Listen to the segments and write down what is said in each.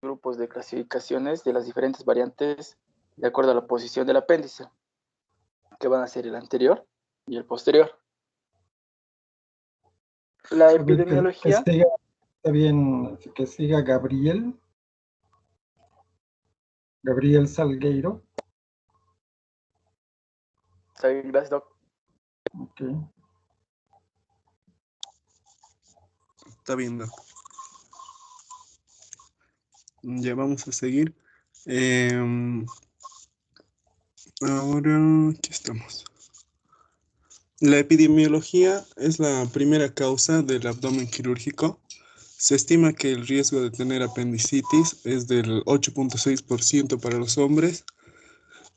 grupos de clasificaciones de las diferentes variantes de acuerdo a la posición del apéndice, que van a ser el anterior y el posterior. La epidemiología... Está bien, que siga Gabriel Salgueiro. Está bien, gracias, Doc. Okay. Está bien, Doc. Ya vamos a seguir. Ahora, aquí estamos. La epidemiología es la primera causa del abdomen quirúrgico. Se estima que el riesgo de tener apendicitis es del 8.6% para los hombres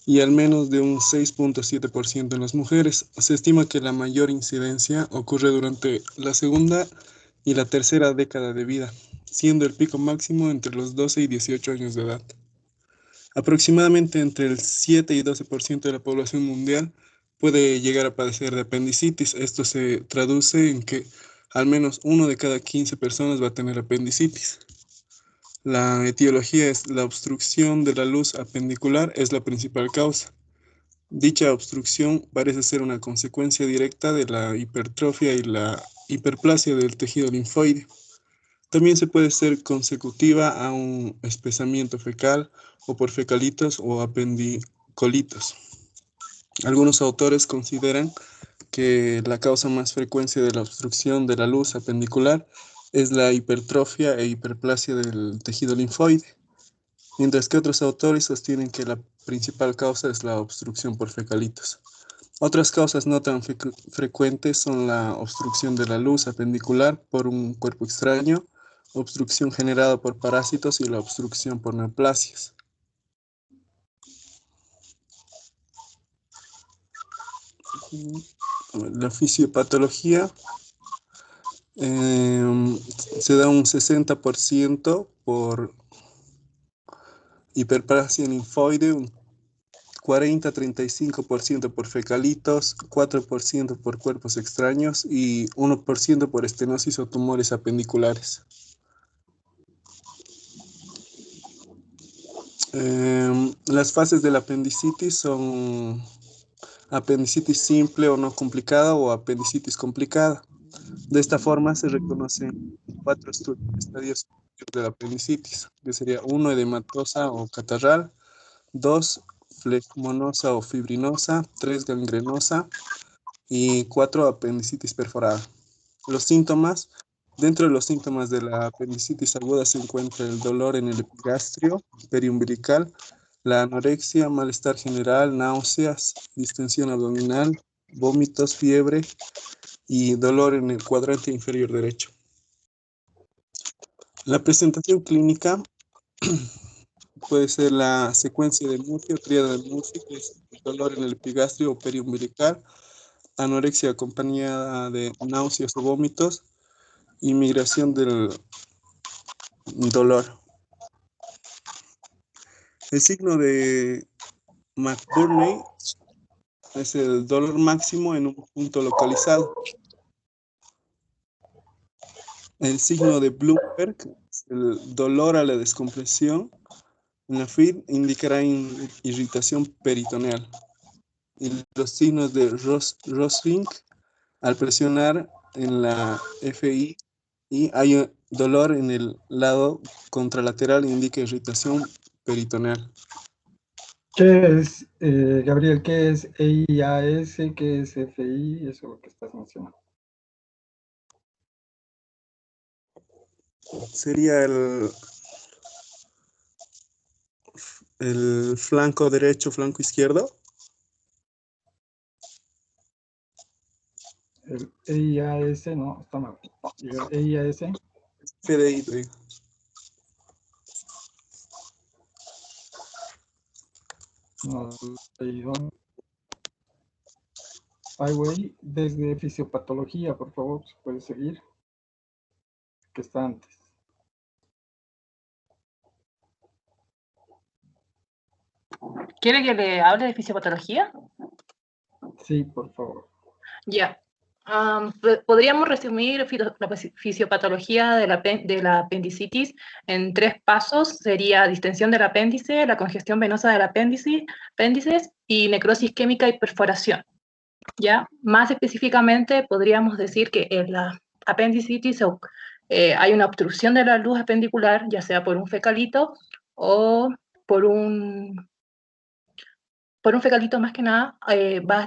y al menos de un 6.7% en las mujeres. Se estima que la mayor incidencia ocurre durante la segunda y la tercera década de vida, siendo el pico máximo entre los 12 y 18 años de edad. Aproximadamente entre el 7 y 12% de la población mundial puede llegar a padecer de apendicitis. Esto se traduce en que al menos 1 de cada 15 personas va a tener apendicitis. La etiología es la obstrucción de la luz apendicular, es la principal causa. Dicha obstrucción parece ser una consecuencia directa de la hipertrofia y la hiperplasia del tejido linfoide. También se puede ser consecutiva a un espesamiento fecal o por fecalitos o apendicolitos. Algunos autores consideran que la causa más frecuente de la obstrucción de la luz apendicular es la hipertrofia e hiperplasia del tejido linfoide, mientras que otros autores sostienen que la principal causa es la obstrucción por fecalitos. Otras causas no tan frecuentes son la obstrucción de la luz apendicular por un cuerpo extraño, obstrucción generada por parásitos y la obstrucción por neoplasias. La fisiopatología se da un 60% por hiperplasia linfoide, un 40-35% por fecalitos, 4% por cuerpos extraños y 1% por estenosis o tumores apendiculares. Las fases de la apendicitis son apendicitis simple o no complicada o apendicitis complicada. De esta forma se reconocen 4 estadios de la apendicitis, que sería 1, edematosa o catarral, 2, flegmonosa o fibrinosa, 3, gangrenosa y 4, apendicitis perforada. Los síntomas: dentro de los síntomas de la apendicitis aguda se encuentra el dolor en el epigastrio, periumbilical, la anorexia, malestar general, náuseas, distensión abdominal, vómitos, fiebre y dolor en el cuadrante inferior derecho. La presentación clínica puede ser la secuencia de Murphy o tríada de Murphy, que es dolor en el epigastrio o periumbilical, anorexia acompañada de náuseas o vómitos y migración del dolor. El signo de McBurney es el dolor máximo en un punto localizado. El signo de Bloomberg es el dolor a la descompresión. En la FID indicará irritación peritoneal. Y los signos de Rosling, al presionar en la FI y hay dolor en el lado contralateral, indica irritación peritoneal. ¿Qué es, Gabriel, qué es EIAS, qué es FI? Eso es lo que estás mencionando. Sería el flanco derecho, flanco izquierdo. El EIAS, no, está mal. El EIAS. FDI, te digo. No, Highway, desde fisiopatología, por favor, se puede seguir. Que está antes. ¿Quiere que le hable de fisiopatología? Sí, por favor. Ya. Podríamos resumir la fisiopatología de la apendicitis en 3 pasos. Sería distensión del apéndice, la congestión venosa del apéndice y necrosis química y perforación. ¿Ya? Más específicamente, podríamos decir que en la apendicitis hay una obstrucción de la luz apendicular, ya sea por un fecalito o por un fecalito más que nada.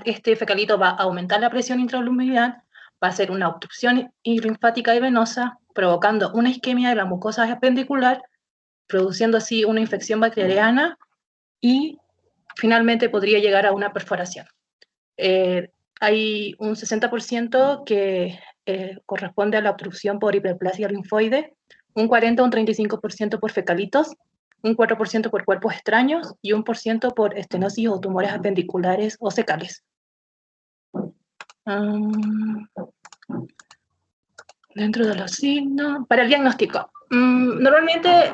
Este fecalito va a aumentar la presión intraluminal, va a ser una obstrucción linfática y venosa, provocando una isquemia de la mucosa apendicular, produciendo así una infección bacteriana y finalmente podría llegar a una perforación. Hay un 60% que corresponde a la obstrucción por hiperplasia linfoide, un 40 o un 35% por fecalitos, un 4% por cuerpos extraños y un 1% por estenosis o tumores apendiculares o secales. Dentro de los signos, para el diagnóstico. Normalmente,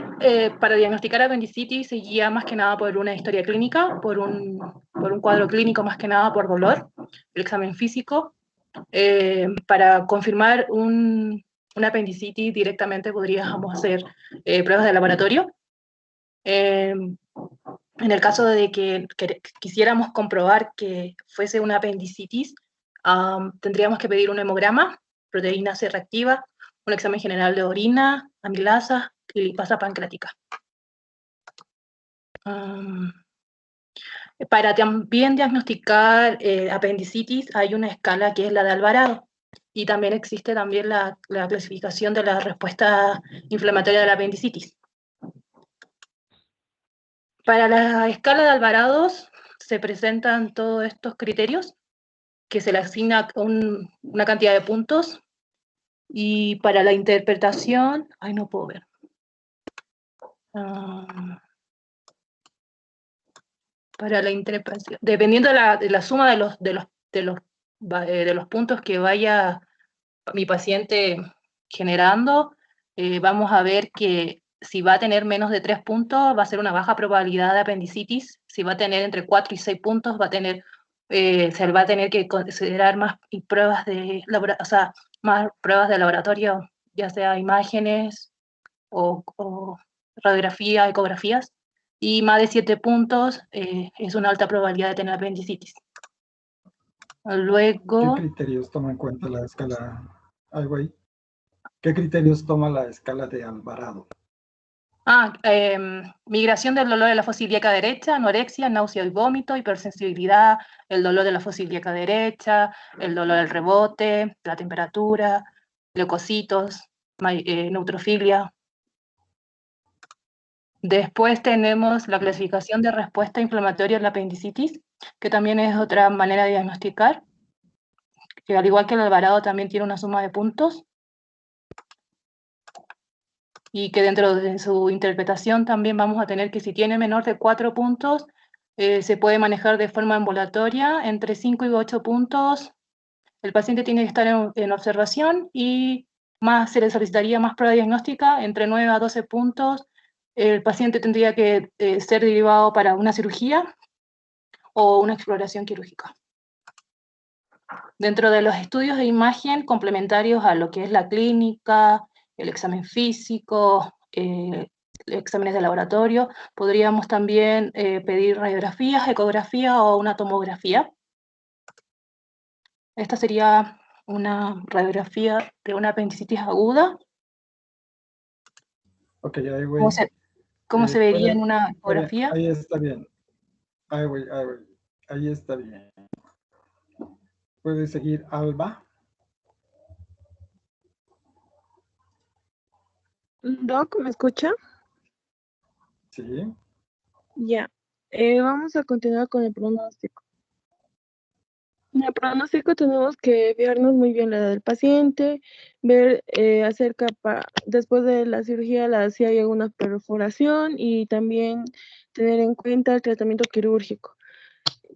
para diagnosticar apendicitis se guía más que nada por una historia clínica, por un cuadro clínico más que nada por dolor, el examen físico. Para confirmar una apendicitis directamente podríamos hacer pruebas de laboratorio. En el caso de que quisiéramos comprobar que fuese una apendicitis, tendríamos que pedir un hemograma, proteína C reactiva, un examen general de orina, amilasa y lipasa pancreática. Para también diagnosticar apendicitis hay una escala que es la de Alvarado, y también existe también la clasificación de la respuesta inflamatoria de la apendicitis. Para la escala de Alvarado se presentan todos estos criterios que se le asigna una cantidad de puntos, y para la interpretación, no puedo ver. Para la interpretación, dependiendo de la suma de los puntos que vaya mi paciente generando, vamos a ver que si va a tener menos de 3 puntos, va a ser una baja probabilidad de apendicitis. Si va a tener entre 4 y 6 puntos, se va a tener que considerar más pruebas más pruebas de laboratorio, ya sea imágenes o radiografía, ecografías. Y más de 7 puntos es una alta probabilidad de tener apendicitis. Luego, ¿qué criterios toma en cuenta la escala? ¿Qué criterios toma la escala de Alvarado? Migración del dolor de la fosa ilíaca derecha, anorexia, náusea y vómito, hipersensibilidad, el dolor de la fosa ilíaca derecha, el dolor del rebote, la temperatura, leucocitos, neutrofilia. Después tenemos la clasificación de respuesta inflamatoria en la apendicitis, que también es otra manera de diagnosticar, que al igual que el Alvarado también tiene una suma de puntos, y que dentro de su interpretación también vamos a tener que si tiene menor de 4 puntos, se puede manejar de forma ambulatoria. Entre 5 y 8 puntos, el paciente tiene que estar en observación, y se le solicitaría más prueba diagnóstica. Entre 9 a 12 puntos, el paciente tendría que ser derivado para una cirugía o una exploración quirúrgica. Dentro de los estudios de imagen complementarios a lo que es la clínica, el examen físico, exámenes de laboratorio, podríamos también pedir radiografías, ecografía o una tomografía. Esta sería una radiografía de una apendicitis aguda. Ok, ahí voy. ¿Cómo se vería en una ecografía? Ahí está bien. Ahí está bien. ¿Puede seguir Alba? Doc, ¿me escucha? Sí. Ya. Vamos a continuar con el pronóstico. En el pronóstico tenemos que fijarnos muy bien la edad del paciente, ver después de la cirugía si hay alguna perforación, y también tener en cuenta el tratamiento quirúrgico.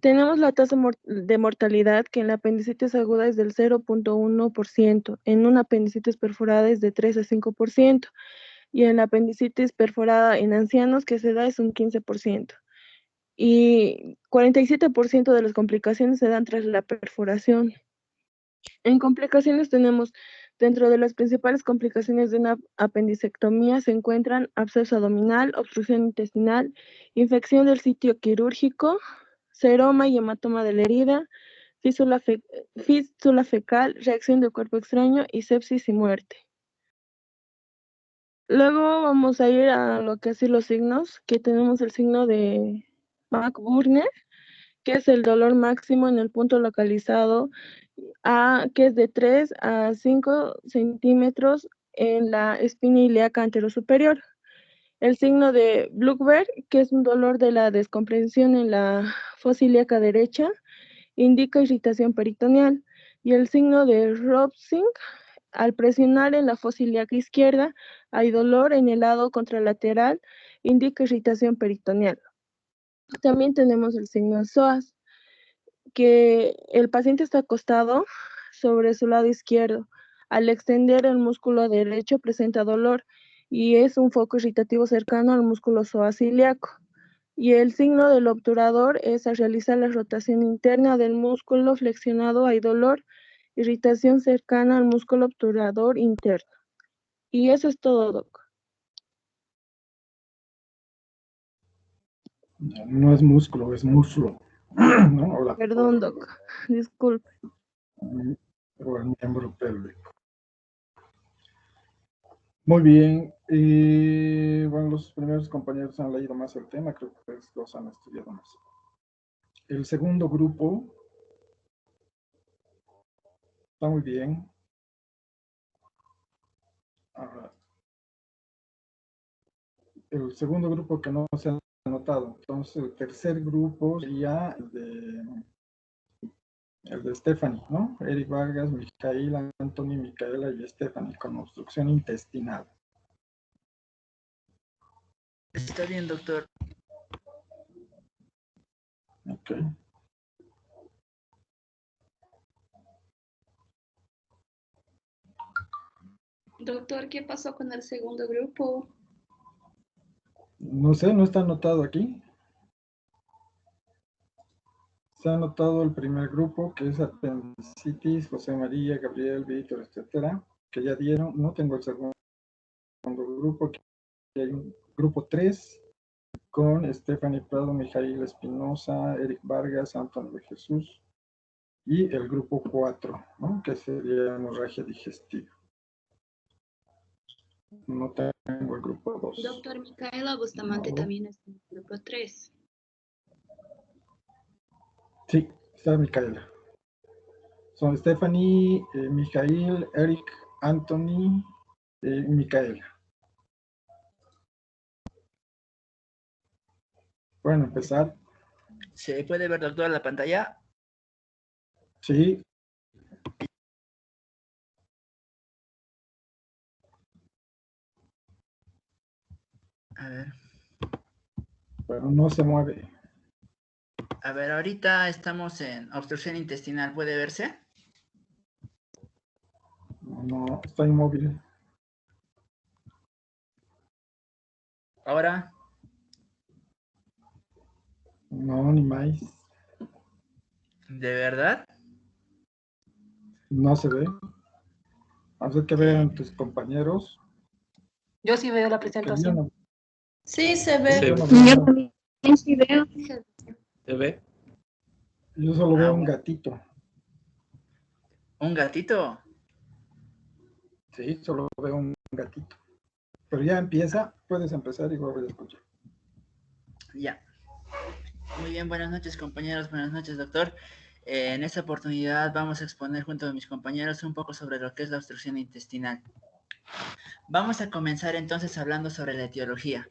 Tenemos la tasa de mortalidad, que en la apendicitis aguda es del 0.1%, en una apendicitis perforada es de 3 a 5%, y en la apendicitis perforada en ancianos que se da es un 15%. Y 47% de las complicaciones se dan tras la perforación. En complicaciones tenemos, dentro de las principales complicaciones de una apendicectomía se encuentran absceso abdominal, obstrucción intestinal, infección del sitio quirúrgico, seroma y hematoma de la herida, fístula fecal, reacción de cuerpo extraño y sepsis y muerte. Luego vamos a ir a lo que hacen los signos, que tenemos el signo de McBurney, que es el dolor máximo en el punto localizado que es de 3 a 5 centímetros en la espina ilíaca anterosuperior. El signo de Blumberg, que es un dolor de la descompresión en la fosa ilíaca derecha, indica irritación peritoneal. Y el signo de Robsing, al presionar en la fosa ilíaca izquierda, hay dolor en el lado contralateral, indica irritación peritoneal. También tenemos el signo de Psoas, que el paciente está acostado sobre su lado izquierdo. Al extender el músculo derecho presenta dolor y es un foco irritativo cercano al músculo psoas ilíaco. Y el signo del obturador es al realizar la rotación interna del músculo flexionado hay dolor, irritación cercana al músculo obturador interno. Y eso es todo, Doc. No es músculo, es muslo. ¿No? Hola. Perdón, Doc. Disculpe. O el miembro pélvico. Muy bien. Bueno, los primeros compañeros han leído más el tema, creo que ustedes los han estudiado más. El segundo grupo está muy bien. Ahora, el segundo grupo que no se ha anotado. Entonces, el tercer grupo sería el de Stephanie, ¿no? Eric Vargas, Micaela, Anthony, Micaela y Stephanie con obstrucción intestinal. Está bien, doctor. Ok. Doctor, ¿qué pasó con el segundo grupo? No sé, no está anotado aquí. Se ha anotado el primer grupo, que es apendicitis, José María, Gabriel, Víctor, etcétera, que ya dieron. No tengo el segundo grupo, que hay un grupo 3 con Stephanie Prado, Mijail Espinosa, Eric Vargas, Antonio de Jesús, y el grupo 4, ¿no? Que sería hemorragia digestiva. No tengo el grupo 2. Doctor, Micaela Bustamante No. también es en el grupo 3. Sí, está Micaela. Son Stephanie, Mijail, Eric, Anthony, Micaela. Pueden empezar. ¿Se puede ver, doctor, la pantalla? Sí. A ver. Pero no se mueve. A ver, ahorita estamos en obstrucción intestinal. ¿Puede verse? No, está inmóvil. Ahora. No, ni más. ¿De verdad? No se ve. Vamos a ver que vean tus compañeros. Yo sí veo la Que presentación. yo no- Sí, se ve. Se yo no ve. veo Yo nada. también sí veo. ¿Se ve? Yo solo veo un bueno. gatito. ¿Un gatito? Sí, solo veo un gatito. Pero ya empieza, puedes empezar y voy a escuchar. Ya. Muy bien, buenas noches, compañeros. Buenas noches, doctor. En esta oportunidad vamos a exponer junto a mis compañeros un poco sobre lo que es la obstrucción intestinal. Vamos a comenzar entonces hablando sobre la etiología.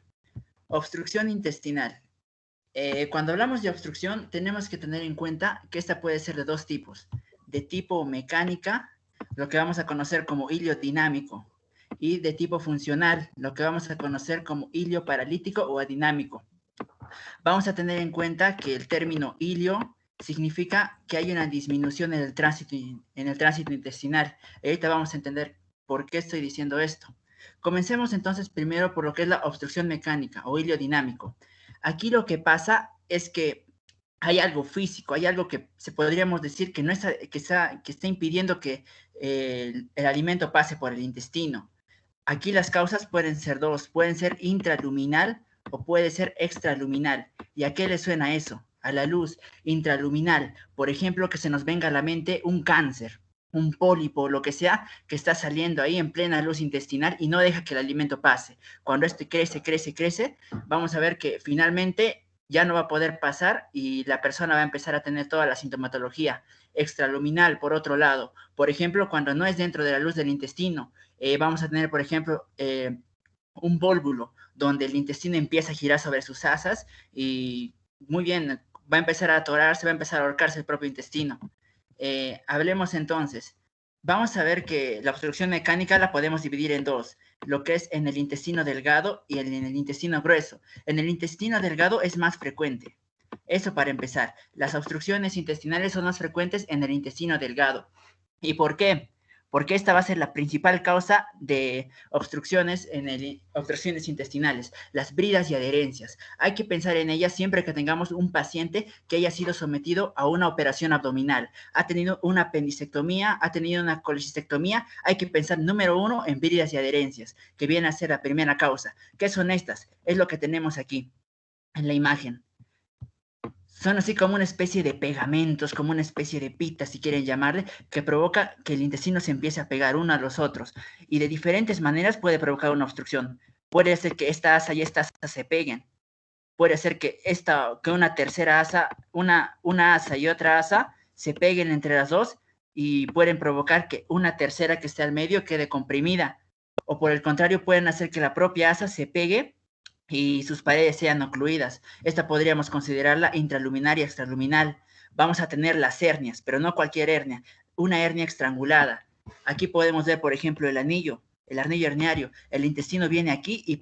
Obstrucción intestinal. Cuando hablamos de obstrucción, tenemos que tener en cuenta que esta puede ser de dos tipos. De tipo mecánica, lo que vamos a conocer como hilio dinámico, y de tipo funcional, lo que vamos a conocer como hilio paralítico o adinámico. Vamos a tener en cuenta que el término hilio significa que hay una disminución en el tránsito intestinal. Ahorita vamos a entender por qué estoy diciendo esto. Comencemos entonces primero por lo que es la obstrucción mecánica o hilio dinámico. Aquí lo que pasa es que hay algo físico, hay algo que podríamos decir que, no está, que está impidiendo que el alimento pase por el intestino. Aquí las causas pueden ser dos, pueden ser intraluminal o puede ser extraluminal. ¿Y a qué le suena eso? A la luz intraluminal. Por ejemplo, que se nos venga a la mente un cáncer, un pólipo, lo que sea, que está saliendo ahí en plena luz intestinal y no deja que el alimento pase. Cuando este crece, crece, crece, vamos a ver que finalmente ya no va a poder pasar y la persona va a empezar a tener toda la sintomatología. Extraluminal, por otro lado, por ejemplo, cuando no es dentro de la luz del intestino, vamos a tener, por ejemplo, un vólvulo donde el intestino empieza a girar sobre sus asas y muy bien, va a empezar a atorarse, va a empezar a ahorcarse el propio intestino. Hablemos entonces. Vamos a ver que la obstrucción mecánica la podemos dividir en dos, lo que es en el intestino delgado y en el intestino grueso. En el intestino delgado es más frecuente. Eso para empezar. Las obstrucciones intestinales son más frecuentes en el intestino delgado. ¿Y por qué? Porque esta va a ser la principal causa de obstrucciones obstrucciones intestinales, las bridas y adherencias. Hay que pensar en ellas siempre que tengamos un paciente que haya sido sometido a una operación abdominal, ha tenido una apendicectomía, ha tenido una colecistectomía. Hay que pensar, número uno, en bridas y adherencias, que viene a ser la primera causa. ¿Qué son estas? Es lo que tenemos aquí en la imagen. Son así como una especie de pegamentos, como una especie de pita, si quieren llamarle, que provoca que el intestino se empiece a pegar uno a los otros. Y de diferentes maneras puede provocar una obstrucción. Puede ser que esta asa y esta asa se peguen. Puede ser que una tercera asa, una asa y otra asa se peguen entre las dos y pueden provocar que una tercera que esté al medio quede comprimida. O por el contrario, pueden hacer que la propia asa se pegue y sus paredes sean ocluidas. Esta podríamos considerarla intraluminal y extraluminal. Vamos a tener las hernias, pero no cualquier hernia, una hernia estrangulada. Aquí podemos ver, por ejemplo, el anillo herniario. El intestino viene aquí y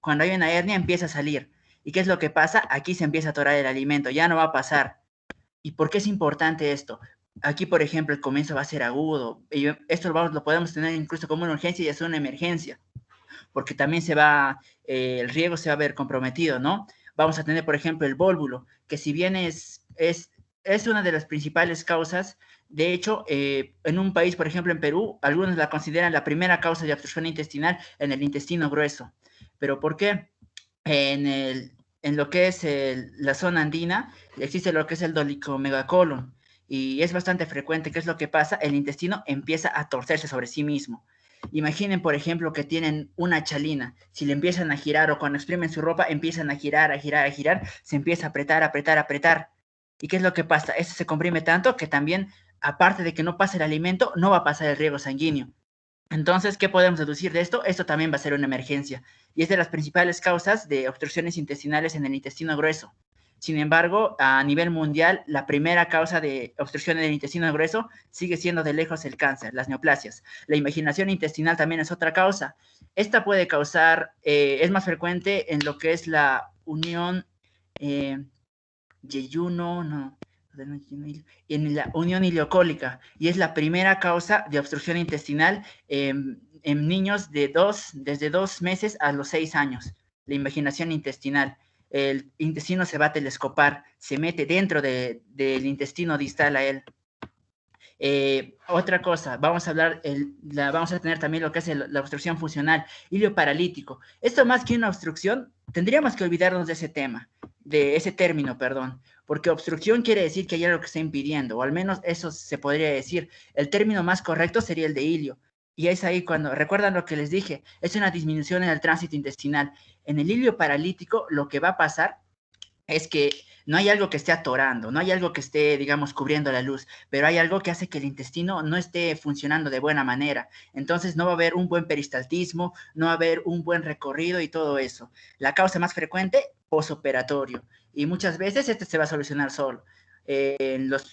cuando hay una hernia empieza a salir. ¿Y qué es lo que pasa? Aquí se empieza a atorar el alimento, ya no va a pasar. ¿Y por qué es importante esto? Aquí, por ejemplo, el comienzo va a ser agudo. Y esto lo podemos tener incluso como una urgencia y es una emergencia, porque también el riego se va a ver comprometido, ¿no? Vamos a tener, por ejemplo, el vólvulo, que si bien es una de las principales causas, de hecho, en un país, por ejemplo, en Perú, algunos la consideran la primera causa de obstrucción intestinal en el intestino grueso. ¿Pero por qué? En lo que es la zona andina, existe lo que es el dolicomegacolon, y es bastante frecuente. ¿Qué es lo que pasa? El intestino empieza a torcerse sobre sí mismo. Imaginen, por ejemplo, que tienen una chalina. Si le empiezan a girar o cuando exprimen su ropa, empiezan a girar, se empieza a apretar, apretar, apretar. ¿Y qué es lo que pasa? Esto se comprime tanto que también, aparte de que no pase el alimento, no va a pasar el riego sanguíneo. Entonces, ¿qué podemos deducir de esto? Esto también va a ser una emergencia. Y es de las principales causas de obstrucciones intestinales en el intestino grueso. Sin embargo, a nivel mundial, la primera causa de obstrucción en el intestino grueso sigue siendo de lejos el cáncer, las neoplasias. La invaginación intestinal también es otra causa. Esta puede causar, es más frecuente en lo que es la unión en la unión ileocólica, y es la primera causa de obstrucción intestinal en niños desde 2 meses a los 6 años. La invaginación intestinal. El intestino se va a telescopar, se mete dentro del intestino distal a él. Otra cosa, vamos a tener también lo que es la obstrucción funcional, ilio paralítico. Esto más que una obstrucción, tendríamos que olvidarnos de ese término, perdón, porque obstrucción quiere decir que hay algo que está impidiendo, o al menos eso se podría decir. El término más correcto sería el de ilio. Y es ahí cuando, recuerdan lo que les dije, es una disminución en el tránsito intestinal. En el ilio paralítico lo que va a pasar es que no hay algo que esté atorando, no hay algo que esté, digamos, cubriendo la luz, pero hay algo que hace que el intestino no esté funcionando de buena manera. Entonces no va a haber un buen peristaltismo, no va a haber un buen recorrido y todo eso. La causa más frecuente, posoperatorio. Y muchas veces este se va a solucionar solo.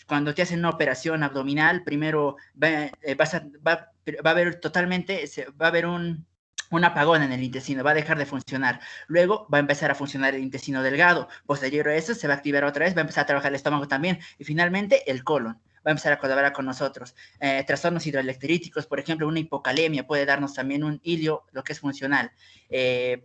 Cuando te hacen una operación abdominal, primero va a haber un apagón en el intestino, va a dejar de funcionar. Luego va a empezar a funcionar el intestino delgado. Posterior a eso se va a activar otra vez, va a empezar a trabajar el estómago también. Y finalmente el colon va a empezar a colaborar con nosotros. Trastornos hidroelectríticos, por ejemplo, una hipocalemia puede darnos también un ilio, lo que es funcional.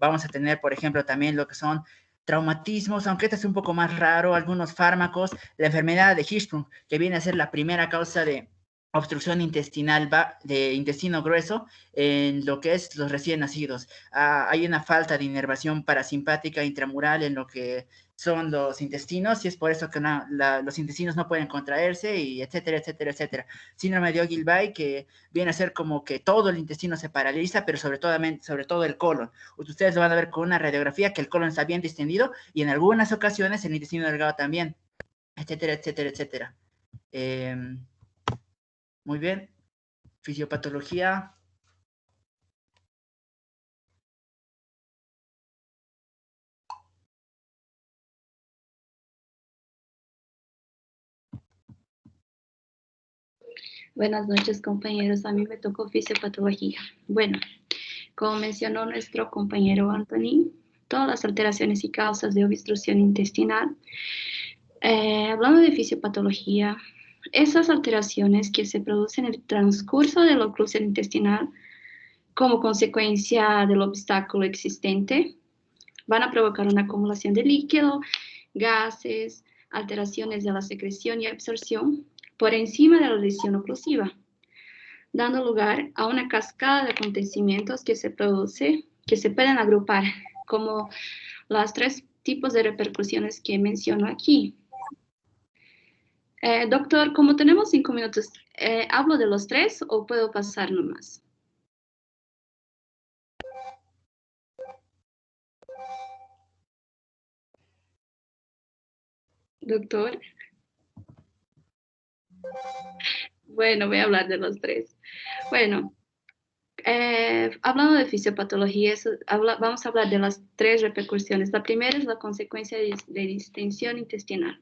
Vamos a tener, por ejemplo, también lo que son traumatismos, aunque este es un poco más raro, algunos fármacos, la enfermedad de Hirschsprung, que viene a ser la primera causa de obstrucción intestinal de intestino grueso en lo que es los recién nacidos. Hay una falta de inervación parasimpática intramural en lo que son los intestinos y es por eso que los intestinos no pueden contraerse y etcétera, etcétera, etcétera. Síndrome de Ogilvy, que viene a ser como que todo el intestino se paraliza, pero sobre todo el colon. Ustedes lo van a ver con una radiografía que el colon está bien distendido y en algunas ocasiones el intestino delgado también, etcétera, etcétera, etcétera. Muy bien. Fisiopatología. Buenas noches, compañeros. A mí me tocó fisiopatología. Bueno, como mencionó nuestro compañero Anthony, todas las alteraciones y causas de obstrucción intestinal. Hablando de fisiopatología, esas alteraciones que se producen en el transcurso de la oclusión intestinal como consecuencia del obstáculo existente van a provocar una acumulación de líquido, gases, alteraciones de la secreción y absorción por encima de la lesión oclusiva, dando lugar a una cascada de acontecimientos que se pueden agrupar como los 3 tipos de repercusiones que menciono aquí. Doctor, como tenemos 5 minutos, ¿hablo de los 3 o puedo pasar nomás? Doctor. Bueno, voy a hablar de los 3. Bueno, hablando de fisiopatología, vamos a hablar de las 3 repercusiones. La primera es la consecuencia de distensión intestinal.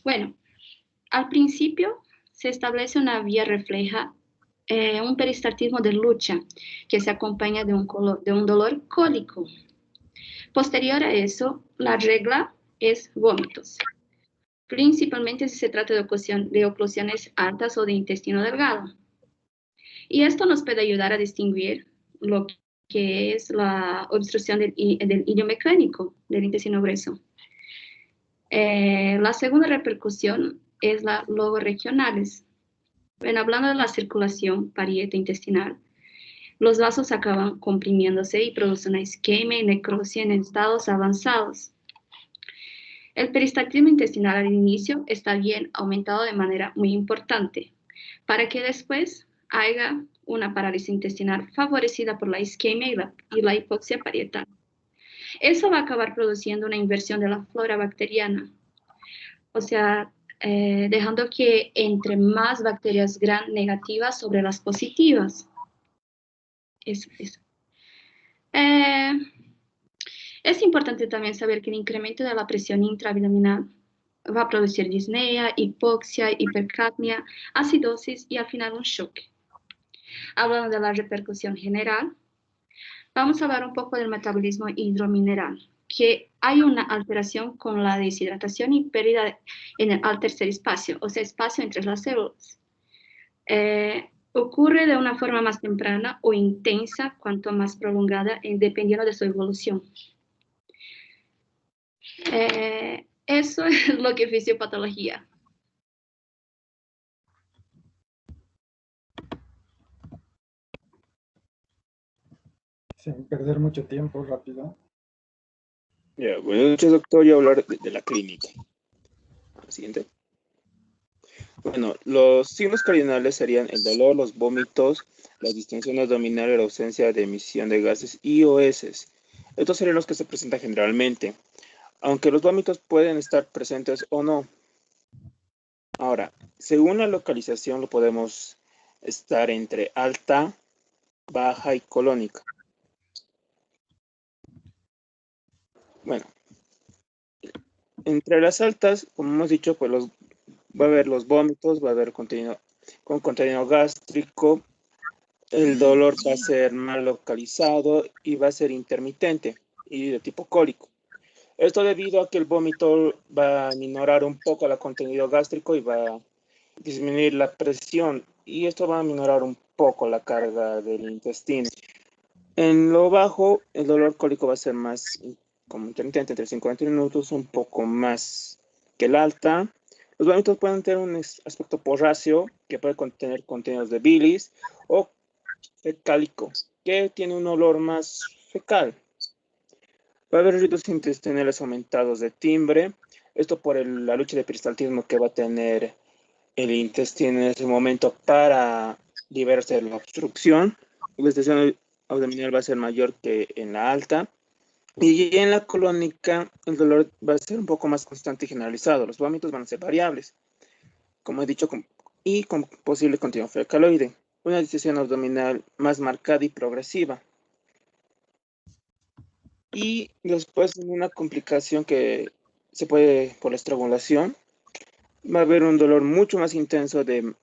Bueno, al principio se establece una vía refleja, un peristaltismo de lucha, que se acompaña de un dolor cólico. Posterior a eso, la regla es vómitos, principalmente si se trata de oclusiones altas o de intestino delgado. Y esto nos puede ayudar a distinguir lo que es la obstrucción del hillo mecánico del intestino grueso. La segunda repercusión es la logoregionales. Bueno, hablando de la circulación parieta intestinal, los vasos acaban comprimiéndose y producen una isquemia y necrosis en estados avanzados. El peristaltismo intestinal al inicio está bien aumentado de manera muy importante, para que después haya una parálisis intestinal favorecida por la isquemia y la hipoxia parietal. Eso va a acabar produciendo una inversión de la flora bacteriana, o sea, dejando que entre más bacterias gram negativas sobre las positivas. Eso. Es importante también saber que el incremento de la presión intraabdominal va a producir disnea, hipoxia, hipercapnia, acidosis y al final un shock. Hablando de la repercusión general, vamos a hablar un poco del metabolismo hidromineral, que hay una alteración con la deshidratación y pérdida al tercer espacio, o sea, espacio entre las células. Ocurre de una forma más temprana o intensa, cuanto más prolongada, dependiendo de su evolución. Eso es lo que es fisiopatología. Sin perder mucho tiempo, rápido. Buenas noches, doctor. Yo voy a hablar de la clínica. Siguiente. Bueno, los signos cardinales serían el dolor, los vómitos, la distensión abdominal y la ausencia de emisión de gases y o heces. Estos serían los que se presentan generalmente, aunque los vómitos pueden estar presentes o no. Ahora, según la localización, lo podemos estar entre alta, baja y colónica. Bueno, entre las altas, como hemos dicho, pues va a haber los vómitos, va a haber contenido gástrico, el dolor va a ser mal localizado y va a ser intermitente y de tipo cólico. Esto debido a que el vómito va a minorar un poco el contenido gástrico y va a disminuir la presión y esto va a minorar un poco la carga del intestino. En lo bajo, el dolor cólico va a ser más como intermitente, entre 50 minutos, un poco más que el alta. Los vómitos pueden tener un aspecto porráceo, que puede contener contenidos de bilis, o fecálico, que tiene un olor más fecal. Va a haber ruidos intestinales aumentados de timbre, esto por la lucha de peristaltismo que va a tener el intestino en ese momento para liberarse de la obstrucción. La estación abdominal va a ser mayor que en la alta. Y en la colónica el dolor va a ser un poco más constante y generalizado. Los vómitos van a ser variables, como he dicho, y con posible continuo fecaloide. Una distensión abdominal más marcada y progresiva. Y después una complicación que se puede por la estrangulación. Va a haber un dolor mucho más intenso de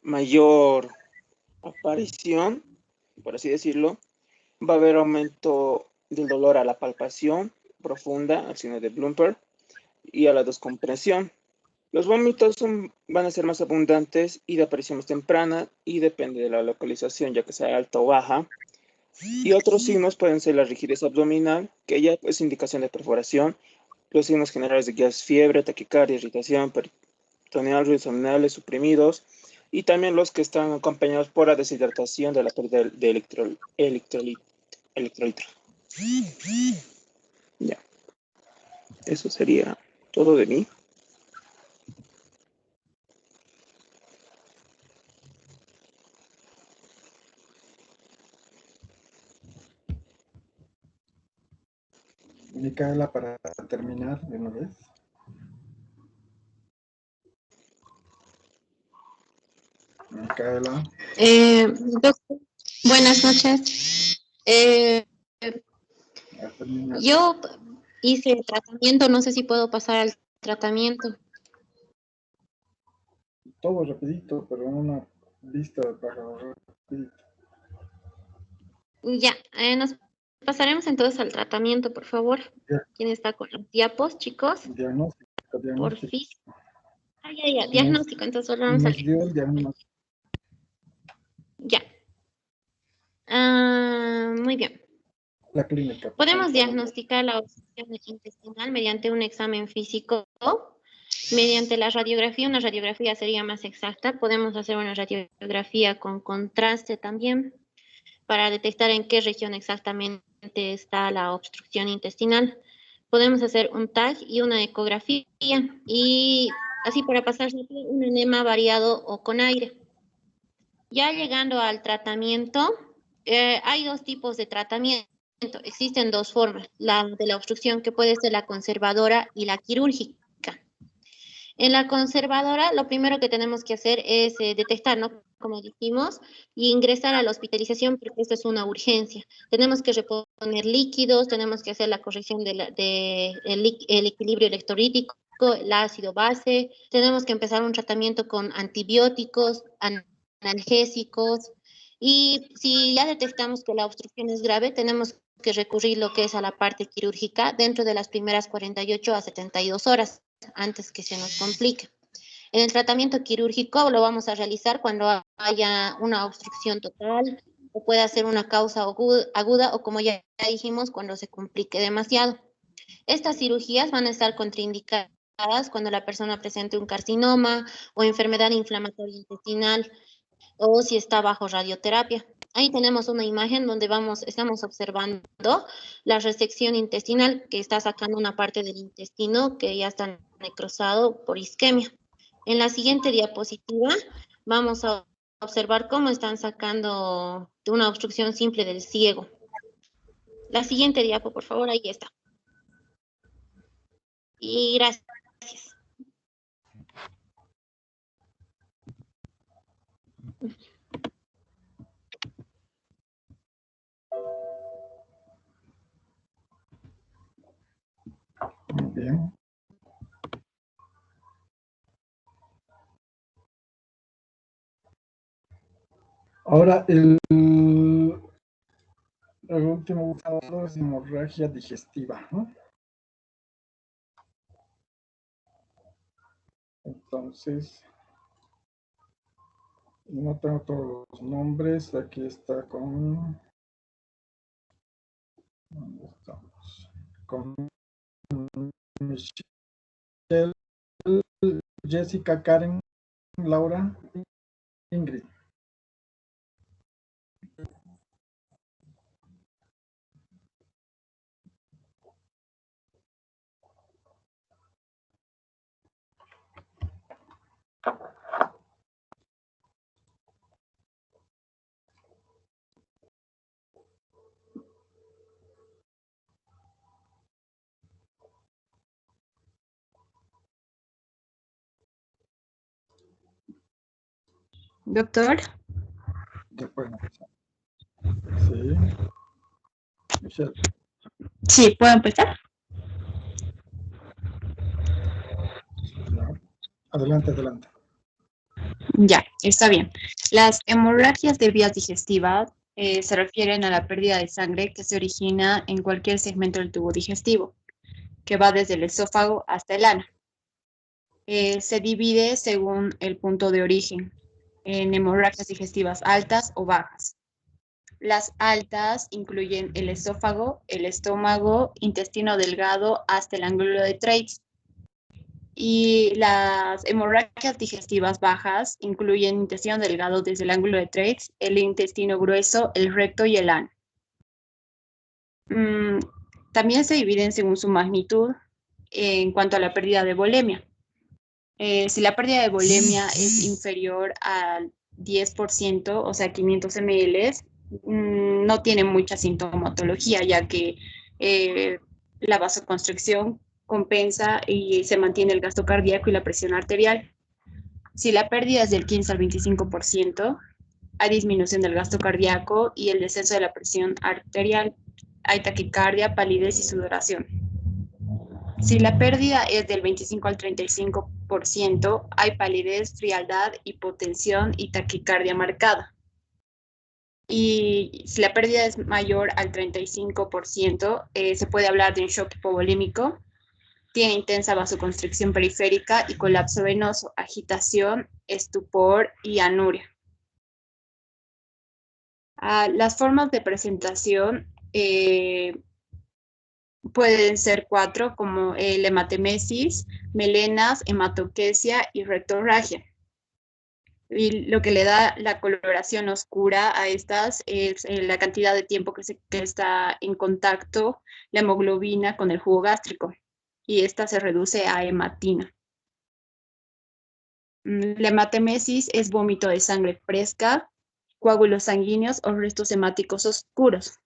mayor aparición, por así decirlo. Va a haber aumento del dolor a la palpación profunda, al signo de Blumper, y a la descompresión. Los vómitos van a ser más abundantes y de aparición más temprana y depende de la localización, ya que sea alta o baja. Y otros signos pueden ser la rigidez abdominal, que ya es indicación de perforación, los signos generales de guías, fiebre, taquicardia, irritación, peritoneal, ruidos abdominales suprimidos, y también los que están acompañados por la deshidratación de la pérdida de electrolitos. Ya, eso sería todo de mí. Micaela, para terminar de una vez. Micaela. Doctor, buenas noches. Yo hice el tratamiento, no sé si puedo pasar al tratamiento. Todo rapidito, pero en una lista para rapidito. Ya, nos pasaremos entonces al tratamiento, por favor. Ya. ¿Quién está con los diapos, chicos? Diagnóstico. Por fin. Ya, diagnóstico, entonces solo vamos a Nos dio el diagnóstico. Ya. Muy bien. La clínica. Podemos diagnosticar la obstrucción intestinal mediante un examen físico, mediante la radiografía. Una radiografía sería más exacta. Podemos hacer una radiografía con contraste también para detectar en qué región exactamente está la obstrucción intestinal. Podemos hacer un TAG y una ecografía y así para pasar un enema variado o con aire. Ya llegando al tratamiento, hay dos tipos de tratamiento. Existen dos formas, la de la obstrucción que puede ser la conservadora y la quirúrgica. En la conservadora, lo primero que tenemos que hacer es detectar, ¿no? Como dijimos, y ingresar a la hospitalización porque esto es una urgencia. Tenemos que reponer líquidos, tenemos que hacer la corrección del el equilibrio electrolítico, el ácido base, tenemos que empezar un tratamiento con antibióticos, analgésicos, y si ya detectamos que la obstrucción es grave, tenemos que recurrir lo que es a la parte quirúrgica dentro de las primeras 48 a 72 horas antes que se nos complique. En el tratamiento quirúrgico lo vamos a realizar cuando haya una obstrucción total o pueda ser una causa aguda o como ya dijimos, cuando se complique demasiado. Estas cirugías van a estar contraindicadas cuando la persona presente un carcinoma o enfermedad inflamatoria intestinal o si está bajo radioterapia. Ahí tenemos una imagen donde estamos observando la resección intestinal que está sacando una parte del intestino que ya está necrosado por isquemia. En la siguiente diapositiva vamos a observar cómo están sacando una obstrucción simple del ciego. La siguiente diapo, por favor, ahí está. Y gracias. Muy bien. Ahora, el último buscador es hemorragia digestiva, ¿no? Entonces, no tengo todos los nombres. Aquí está con ¿Dónde estamos? Con Michelle, Jessica, Karen, Laura, Ingrid. Doctor. Ya pueden empezar. Sí. Michelle. Sí, ¿puedo empezar? Ya. Adelante, adelante. Ya, está bien. Las hemorragias de vías digestivas se refieren a la pérdida de sangre que se origina en cualquier segmento del tubo digestivo, que va desde el esófago hasta el ano. Se divide según el punto de origen, en hemorragias digestivas altas o bajas. Las altas incluyen el esófago, el estómago, intestino delgado hasta el ángulo de Treitz. Y las hemorragias digestivas bajas incluyen intestino delgado desde el ángulo de Treitz, el intestino grueso, el recto y el ano. También se dividen según su magnitud en cuanto a la pérdida de volemia. Si la pérdida de volemia es inferior al 10%, o sea, 500 ml, no tiene mucha sintomatología, ya que la vasoconstricción compensa y se mantiene el gasto cardíaco y la presión arterial. Si la pérdida es del 15 al 25%, hay disminución del gasto cardíaco y el descenso de la presión arterial. Hay taquicardia, palidez y sudoración. Si la pérdida es del 25 al 35%, hay palidez, frialdad, hipotensión y taquicardia marcada. Y si la pérdida es mayor al 35%, se puede hablar de un shock hipovolémico, tiene intensa vasoconstricción periférica y colapso venoso, agitación, estupor y anuria. Las formas de presentación pueden ser 4, como el hematemesis, melenas, hematoquesia y rectorragia. Y lo que le da la coloración oscura a estas es la cantidad de tiempo que está en contacto la hemoglobina con el jugo gástrico, y esta se reduce a hematina. La hematemesis es vómito de sangre fresca, coágulos sanguíneos o restos hemáticos oscuros.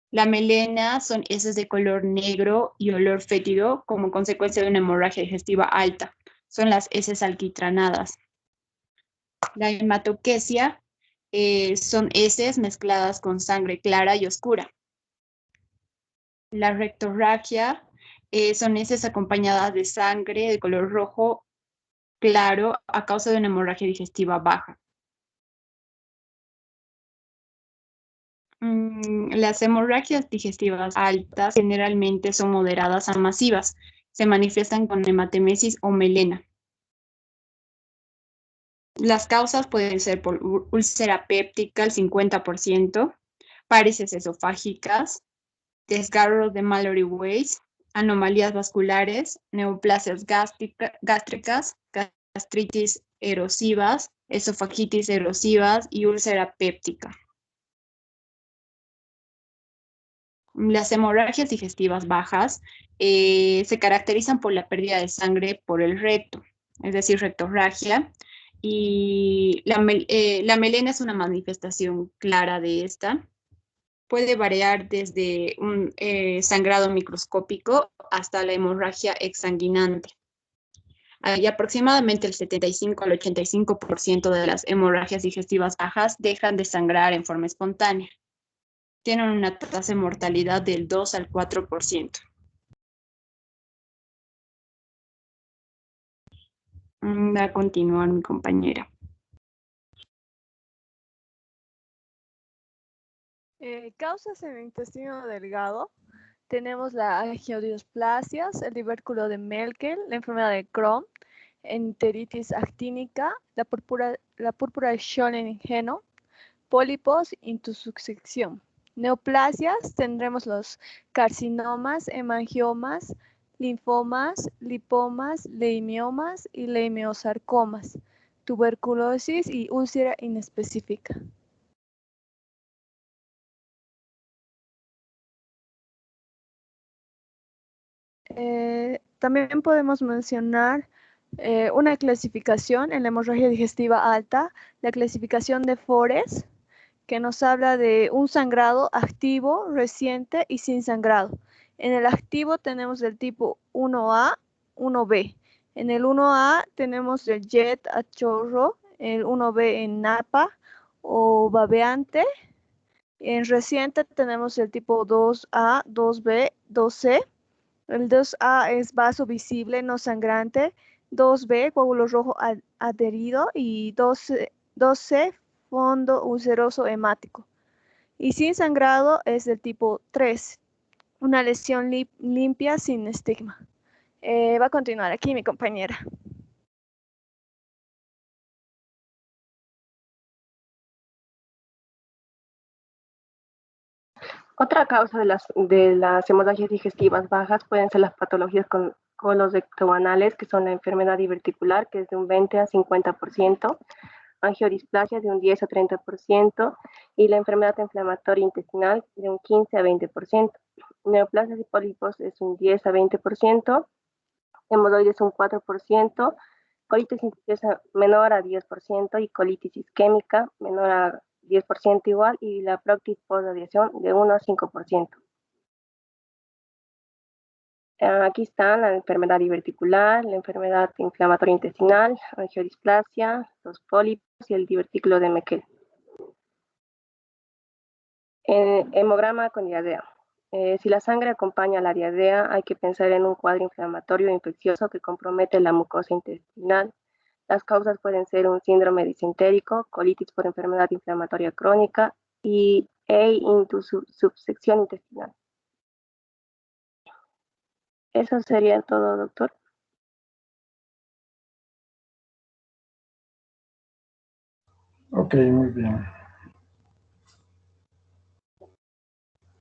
La melena son heces de color negro y olor fétido como consecuencia de una hemorragia digestiva alta. Son las heces alquitranadas. La hematoquesia son heces mezcladas con sangre clara y oscura. La rectorragia son heces acompañadas de sangre de color rojo claro a causa de una hemorragia digestiva baja. Las hemorragias digestivas altas generalmente son moderadas a masivas. Se manifiestan con hematemesis o melena. Las causas pueden ser por úlcera péptica al 50%, varices esofágicas, desgarros de Mallory-Weiss, anomalías vasculares, neoplasias gástricas, gastritis erosivas, esofagitis erosivas y úlcera péptica. Las hemorragias digestivas bajas se caracterizan por la pérdida de sangre por el recto, es decir, rectorragia, y la melena es una manifestación clara de esta. Puede variar desde un sangrado microscópico hasta la hemorragia exsanguinante. Y aproximadamente el 75 al 85% de las hemorragias digestivas bajas dejan de sangrar en forma espontánea. Tienen una tasa de mortalidad del 2 al 4%. Va a continuar mi compañera. Causas en el intestino delgado. Tenemos la angiodisplasias, el tubérculo de Merkel, la enfermedad de Crohn, enteritis actínica, la púrpura de Schoen-Henoch, pólipos, intussuscepción. Neoplasias tendremos los carcinomas, hemangiomas, linfomas, lipomas, leimiomas y leimiosarcomas, tuberculosis y úlcera inespecífica. También podemos mencionar una clasificación en la hemorragia digestiva alta, la clasificación de Forest, que nos habla de un sangrado activo, reciente y sin sangrado. En el activo tenemos el tipo 1A, 1B. En el 1A tenemos el jet a chorro, el 1B en napa o babeante. En reciente tenemos el tipo 2A, 2B, 2C. El 2A es vaso visible, no sangrante. 2B, coágulo rojo adherido. Y 2C, fondo ulceroso hemático. Y sin sangrado es del tipo 3, una lesión limpia sin estigma. Va a continuar aquí mi compañera. Otra causa de las hemorragias digestivas bajas pueden ser las patologías colodectoanales, que son la enfermedad diverticular, que es de un 20 a 50%, angiodisplasia de un 10 a 30%, y la enfermedad inflamatoria intestinal de un 15 a 20%. Neoplasias y pólipos es un 10 a 20%, hemorroides un 4%, colitis infecciosa menor a 10% y colitis isquémica menor a 10% igual, y la proctis por radiación de 1 a 5%. Aquí están la enfermedad diverticular, la enfermedad inflamatoria intestinal, angiodisplasia, los pólipos y el divertículo de Meckel. Hemograma con diarrea. Si la sangre acompaña a la diarrea, hay que pensar en un cuadro inflamatorio infeccioso que compromete la mucosa intestinal. Las causas pueden ser un síndrome disentérico, colitis por enfermedad inflamatoria crónica y subsección intestinal. Eso sería todo, doctor. Ok, muy bien.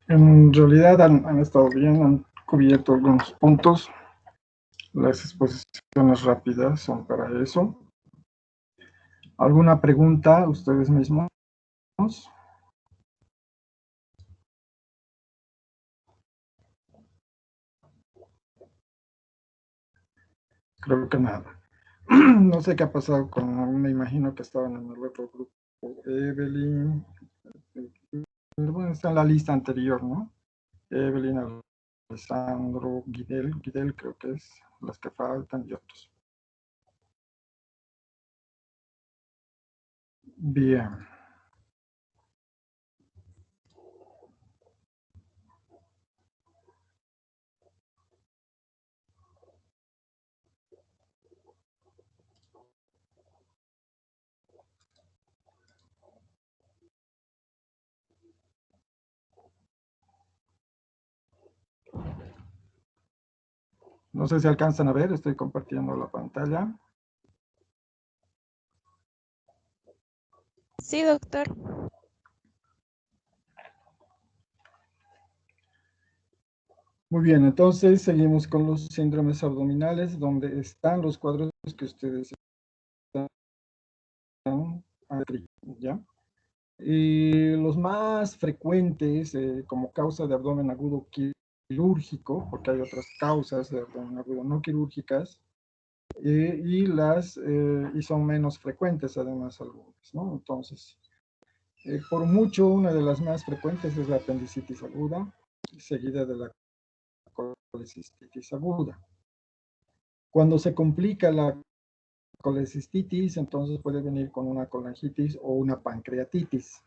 En realidad han estado bien, han cubierto algunos puntos. Las exposiciones rápidas son para eso. ¿Alguna pregunta ustedes mismos? Creo que nada. No sé qué ha pasado con, me imagino que estaban en el otro grupo. Evelyn, bueno, está en la lista anterior, ¿no? Evelyn, Alessandro, Guidel creo que es, las que faltan y otros. Bien. No sé si alcanzan a ver, estoy compartiendo la pantalla. Sí, doctor. Muy bien, entonces seguimos con los síndromes abdominales, donde están los cuadros que ustedes están, ¿ya? Y los más frecuentes como causa de abdomen agudo quirúrgico, porque hay otras causas de abdomen agudo no quirúrgicas, y son menos frecuentes además algunas, ¿no? Entonces, por mucho, una de las más frecuentes es la apendicitis aguda, seguida de la colecistitis aguda. Cuando se complica la colecistitis, entonces puede venir con una colangitis o una pancreatitis.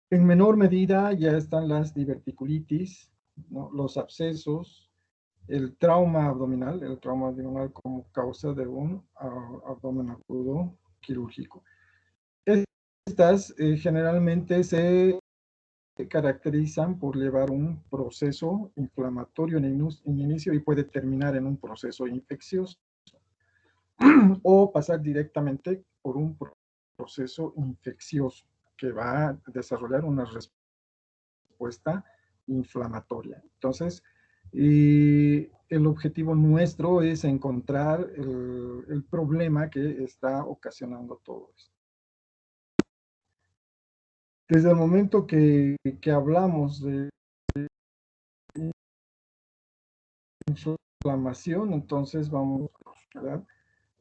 En menor medida ya están las diverticulitis, ¿no? Los abscesos, el trauma abdominal como causa de un abdomen agudo quirúrgico. Estas generalmente se caracterizan por llevar un proceso inflamatorio en inicio y puede terminar en un proceso infeccioso o pasar directamente por un proceso infeccioso que va a desarrollar una respuesta respuesta inflamatoria. Entonces, el objetivo nuestro es encontrar el problema que está ocasionando todo esto. Desde el momento que hablamos de inflamación, entonces vamos a ver.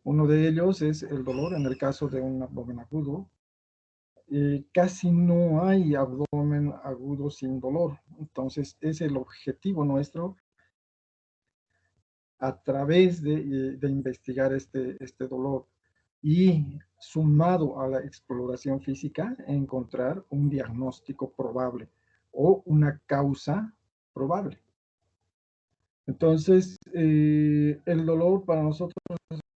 Uno de ellos es el dolor en el caso de un abdomen agudo. Casi no hay abdomen agudo sin dolor. Entonces es el objetivo nuestro a través de investigar este dolor y sumado a la exploración física encontrar un diagnóstico probable o una causa probable. Entonces, el dolor para nosotros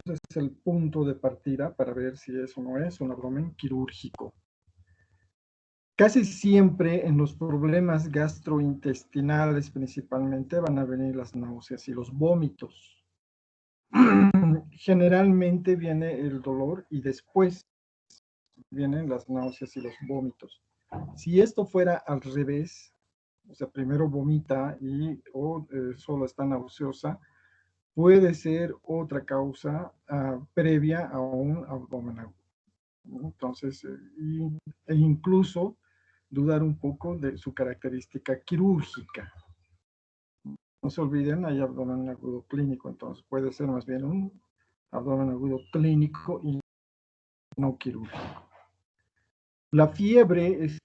es el punto de partida para ver si es o no es un abdomen quirúrgico. Casi siempre en los problemas gastrointestinales principalmente van a venir las náuseas y los vómitos. Generalmente viene el dolor y después vienen las náuseas y los vómitos. Si esto fuera al revés, o sea, primero vomita o solo está nauseosa, puede ser otra causa previa a un abdomen agudo. Entonces, e incluso dudar un poco de su característica quirúrgica. No se olviden, hay abdomen agudo clínico, entonces puede ser más bien un abdomen agudo clínico y no quirúrgico. La fiebre es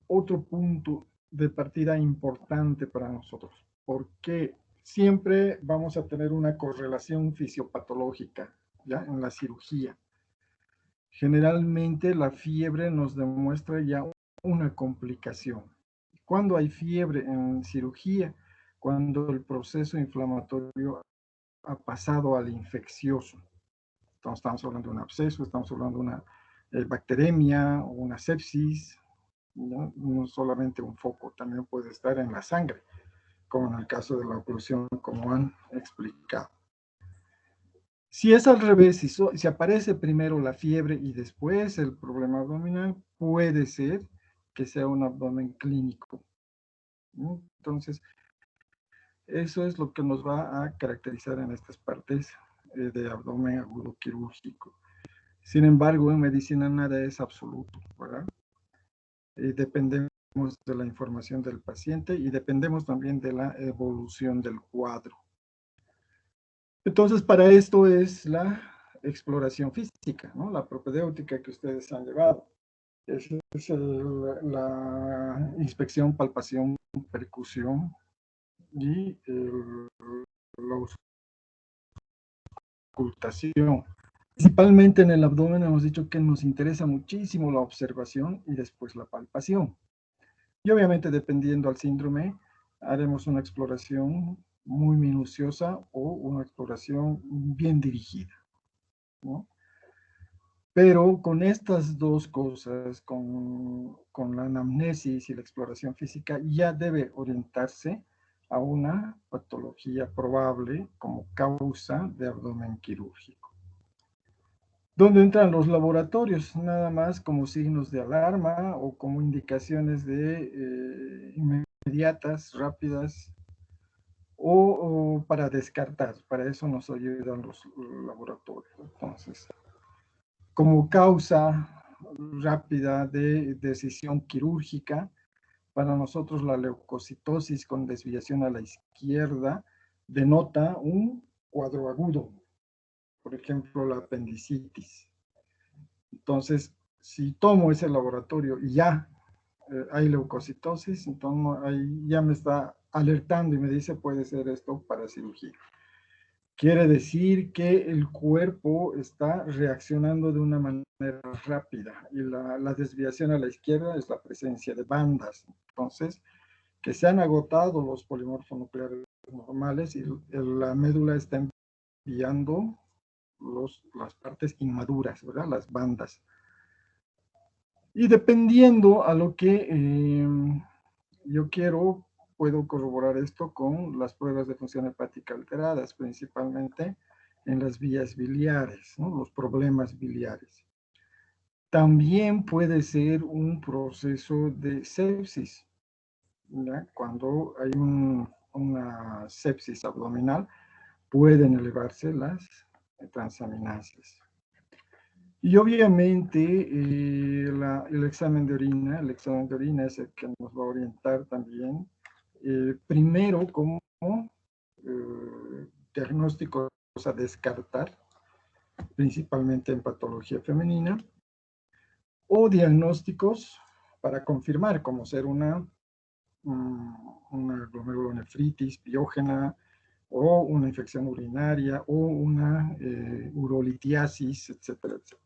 otro punto de partida importante para nosotros, porque siempre vamos a tener una correlación fisiopatológica, ¿ya? En la cirugía. Generalmente la fiebre nos demuestra ya una complicación. Cuando hay fiebre en cirugía, cuando el proceso inflamatorio ha pasado al infeccioso. Entonces, estamos hablando de un absceso, estamos hablando de una bacteremia o una sepsis, ¿no? No solamente un foco, también puede estar en la sangre, como en el caso de la oclusión, como han explicado. Si es al revés, si aparece primero la fiebre y después el problema abdominal, puede ser que sea un abdomen clínico. Entonces, eso es lo que nos va a caracterizar en estas partes de abdomen agudo quirúrgico. Sin embargo, en medicina nada es absoluto, ¿verdad? Dependemos de la información del paciente y dependemos también de la evolución del cuadro. Entonces, para esto es la exploración física, ¿no? La propedéutica que ustedes han llevado. Es la inspección, palpación, percusión y la auscultación. Principalmente en el abdomen hemos dicho que nos interesa muchísimo la observación y después la palpación. Y obviamente, dependiendo al síndrome, haremos una exploración muy minuciosa o una exploración bien dirigida, ¿no? Pero con estas dos cosas, con la anamnesis y la exploración física, ya debe orientarse a una patología probable como causa de abdomen quirúrgico. ¿Dónde entran los laboratorios? Nada más como signos de alarma o como indicaciones de inmediatas, rápidas, o para descartar. Para eso nos ayudan los laboratorios. Entonces, como causa rápida de decisión quirúrgica, para nosotros la leucocitosis con desviación a la izquierda denota un cuadro agudo. Por ejemplo, la apendicitis. Entonces, si tomo ese laboratorio y ya hay leucocitosis, entonces ahí ya me está alertando y me dice puede ser esto para cirugía. Quiere decir que el cuerpo está reaccionando de una manera rápida y la desviación a la izquierda es la presencia de bandas. Entonces, que se han agotado los polimorfonucleares normales y la médula está enviando las partes inmaduras, ¿verdad? Las bandas. Y dependiendo a lo que yo quiero, puedo corroborar esto con las pruebas de función hepática alteradas, principalmente en las vías biliares, ¿no? Los problemas biliares. También puede ser un proceso de sepsis. ¿ya? Cuando hay una sepsis abdominal, pueden elevarse las transaminasas. Y obviamente el examen de orina es el que nos va a orientar también, primero como diagnósticos a descartar, principalmente en patología femenina, o diagnósticos para confirmar, como ser una glomerulonefritis piógena, o una infección urinaria, o una urolitiasis, etcétera, etcétera.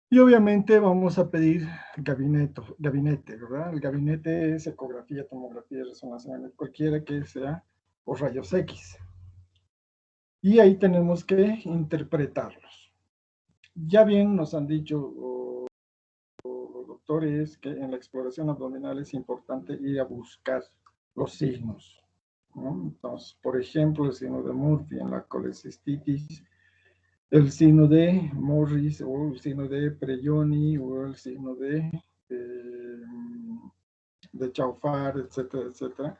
Y obviamente vamos a pedir gabinete, ¿verdad? El gabinete es ecografía, tomografía, resonancia magnética, cualquiera que sea, o rayos X. Y ahí tenemos que interpretarlos. Ya bien nos han dicho los doctores que en la exploración abdominal es importante ir a buscar los signos, ¿no? Entonces, por ejemplo, el signo de Murphy en la colecistitis, el signo de Morris, o el signo de Preyoni, o el signo de Chaufar, etcétera, etcétera,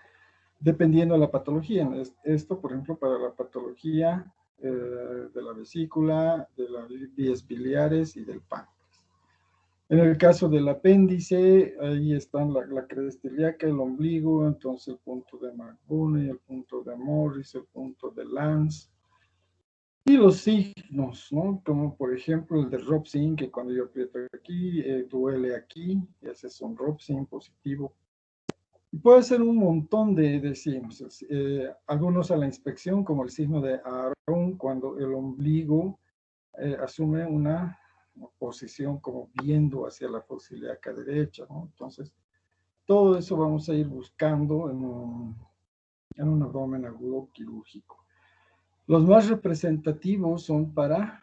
dependiendo de la patología. Esto, por ejemplo, para la patología de la vesícula, de las vías biliares y del páncreas. En el caso del apéndice, ahí están la cresta ilíaca, el ombligo, entonces el punto de McBurney, el punto de Morris, el punto de Lance. Y los signos, ¿no? Como por ejemplo el de Robson, que cuando yo aprieto aquí, duele aquí, y ese es un Robson positivo. Y puede ser un montón de signos, algunos a la inspección, como el signo de Aaron, cuando el ombligo asume una posición como viendo hacia la fosa ilíaca derecha, ¿no? Entonces, todo eso vamos a ir buscando en un abdomen agudo quirúrgico. Los más representativos son para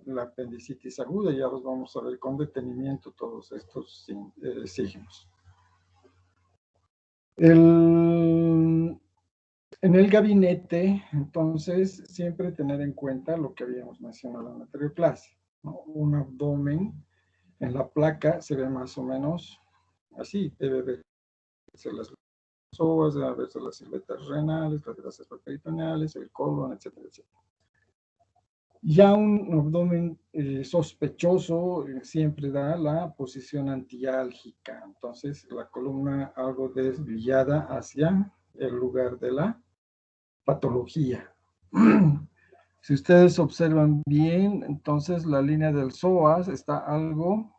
la apendicitis aguda, ya los vamos a ver con detenimiento todos estos signos. En el gabinete, entonces, siempre tener en cuenta lo que habíamos mencionado en la anterior clase, ¿no? Un abdomen en la placa se ve más o menos así, debe verse las psoas, debe verse las siluetas renales, las grasas peritoneales, el colon, etcétera, etcétera. Ya un abdomen sospechoso siempre da la posición antiálgica, entonces la columna algo desviada hacia el lugar de la patología. Si ustedes observan bien, entonces la línea del psoas está algo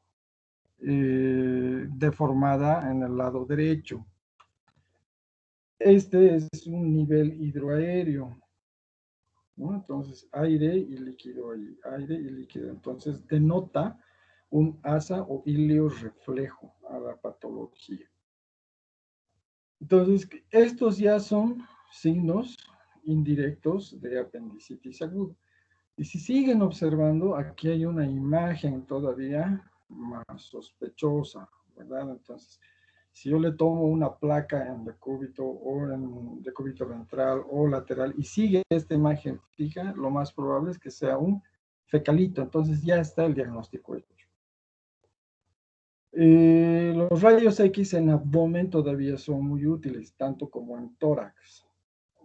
deformada en el lado derecho. Este es un nivel hidroaéreo, ¿no? Entonces, aire y líquido ahí, aire y líquido. Entonces, denota un asa o ilio reflejo a la patología. Entonces, estos ya son signos indirectos de apendicitis aguda. Y si siguen observando, aquí hay una imagen todavía más sospechosa, ¿verdad? Entonces, si yo le tomo una placa en decúbito o en decúbito ventral o lateral y sigue esta imagen fija, lo más probable es que sea un fecalito. Entonces ya está el diagnóstico hecho. Los rayos X en abdomen todavía son muy útiles, tanto como en tórax,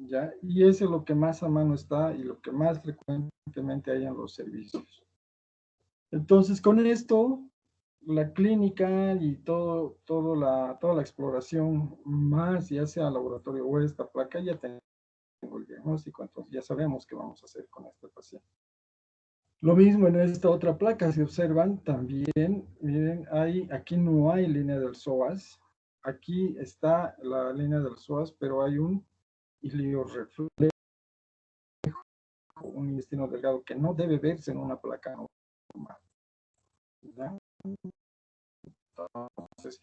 ¿ya? Y eso es lo que más a mano está y lo que más frecuentemente hay en los servicios. Entonces, con esto, la clínica y toda la exploración, más ya sea laboratorio o esta placa, ya tengo el diagnóstico, entonces ya sabemos qué vamos a hacer con este paciente. Lo mismo en esta otra placa, si observan también, miren, aquí no hay línea del psoas, aquí está la línea del psoas, pero hay un iliorreflejo, un intestino delgado que no debe verse en una placa normal, ¿ya? Entonces,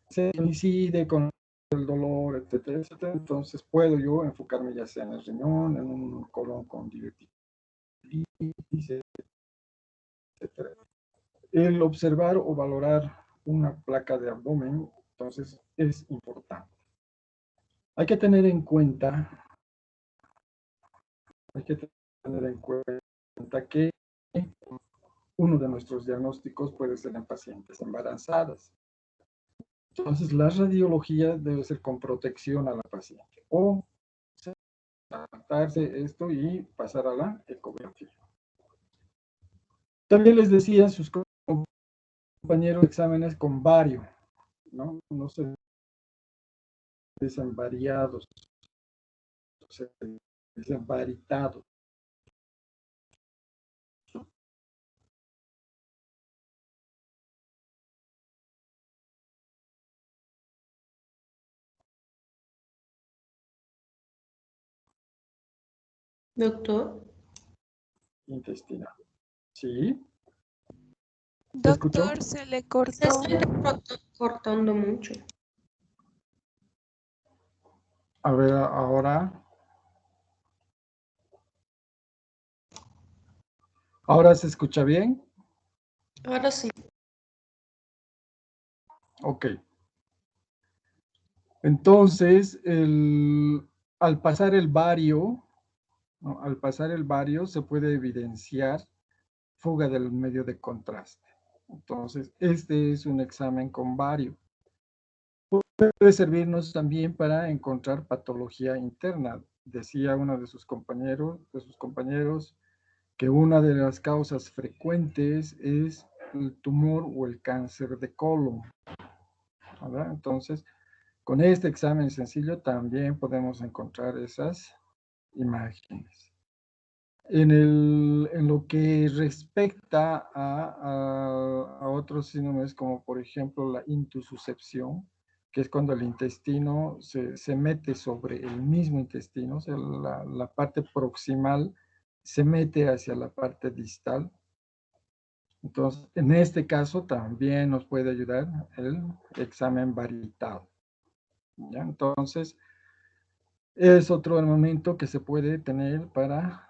se coincide con el dolor, etcétera, etcétera. Entonces puedo yo enfocarme ya sea en el riñón, en un colon con diverticulitis, etcétera. El observar o valorar una placa de abdomen, entonces, es importante. Hay que tener en cuenta que uno de nuestros diagnósticos puede ser en pacientes embarazadas. Entonces, la radiología debe ser con protección a la paciente. O adaptarse esto y pasar a la ecografía. También les decía a sus compañeros exámenes con vario, ¿no? No se dicen variados, se dicen varitados. Doctor. Intestinal. ¿Sí? ¿Se escuchó? Doctor, se le cortó. Se está cortando mucho. A ver, ahora. ¿Ahora se escucha bien? Ahora sí. Ok. Entonces, al pasar el bario, ¿no? Al pasar el bario se puede evidenciar fuga del medio de contraste. Entonces, este es un examen con bario. Puede servirnos también para encontrar patología interna. Decía uno de sus compañeros, que una de las causas frecuentes es el tumor o el cáncer de colon, ¿verdad? Entonces, con este examen sencillo también podemos encontrar esas imágenes. En lo que respecta a otros síndromes, como por ejemplo la intususcepción, que es cuando el intestino se mete sobre el mismo intestino, o sea, la parte proximal se mete hacia la parte distal. Entonces, en este caso también nos puede ayudar el examen varietado, ¿ya? Entonces, es otro elemento que se puede tener para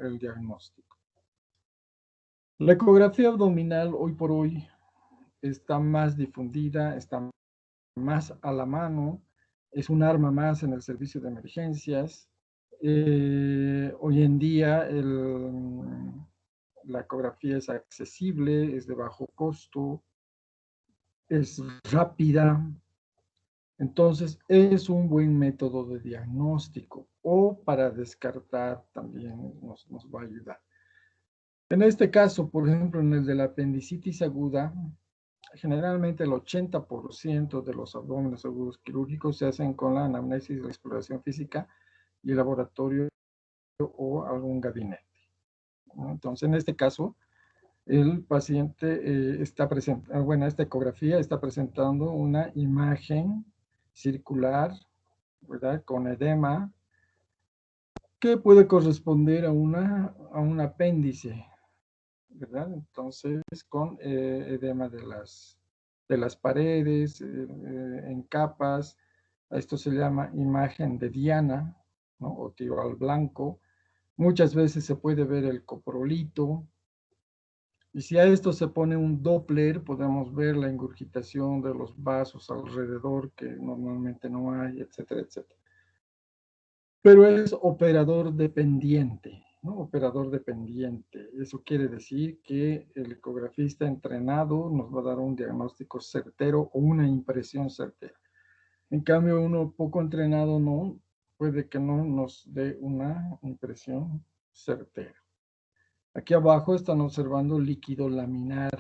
el diagnóstico. La ecografía abdominal hoy por hoy está más difundida, está más a la mano, es un arma más en el servicio de emergencias. Hoy en día la ecografía es accesible, es de bajo costo, es rápida. Entonces, es un buen método de diagnóstico o para descartar también nos va a ayudar. En este caso, por ejemplo, en el de la apendicitis aguda, generalmente el 80% de los abdómenes agudos quirúrgicos se hacen con la anamnesis, la exploración física y el laboratorio o algún gabinete, ¿no? Entonces, en este caso, el paciente está presentando, bueno, esta ecografía está presentando una imagen circular, ¿verdad? Con edema, que puede corresponder a un apéndice, ¿verdad? Entonces, con edema de las paredes, en capas. A esto se llama imagen de Diana, ¿no? O tiro al blanco. Muchas veces se puede ver el coprolito. Y si a esto se pone un Doppler, podemos ver la ingurgitación de los vasos alrededor, que normalmente no hay, etcétera, etcétera. Pero es operador dependiente, ¿no? Operador dependiente. Eso quiere decir que el ecografista entrenado nos va a dar un diagnóstico certero o una impresión certera. En cambio, uno poco entrenado no, puede que no nos dé una impresión certera. Aquí abajo están observando líquido laminar,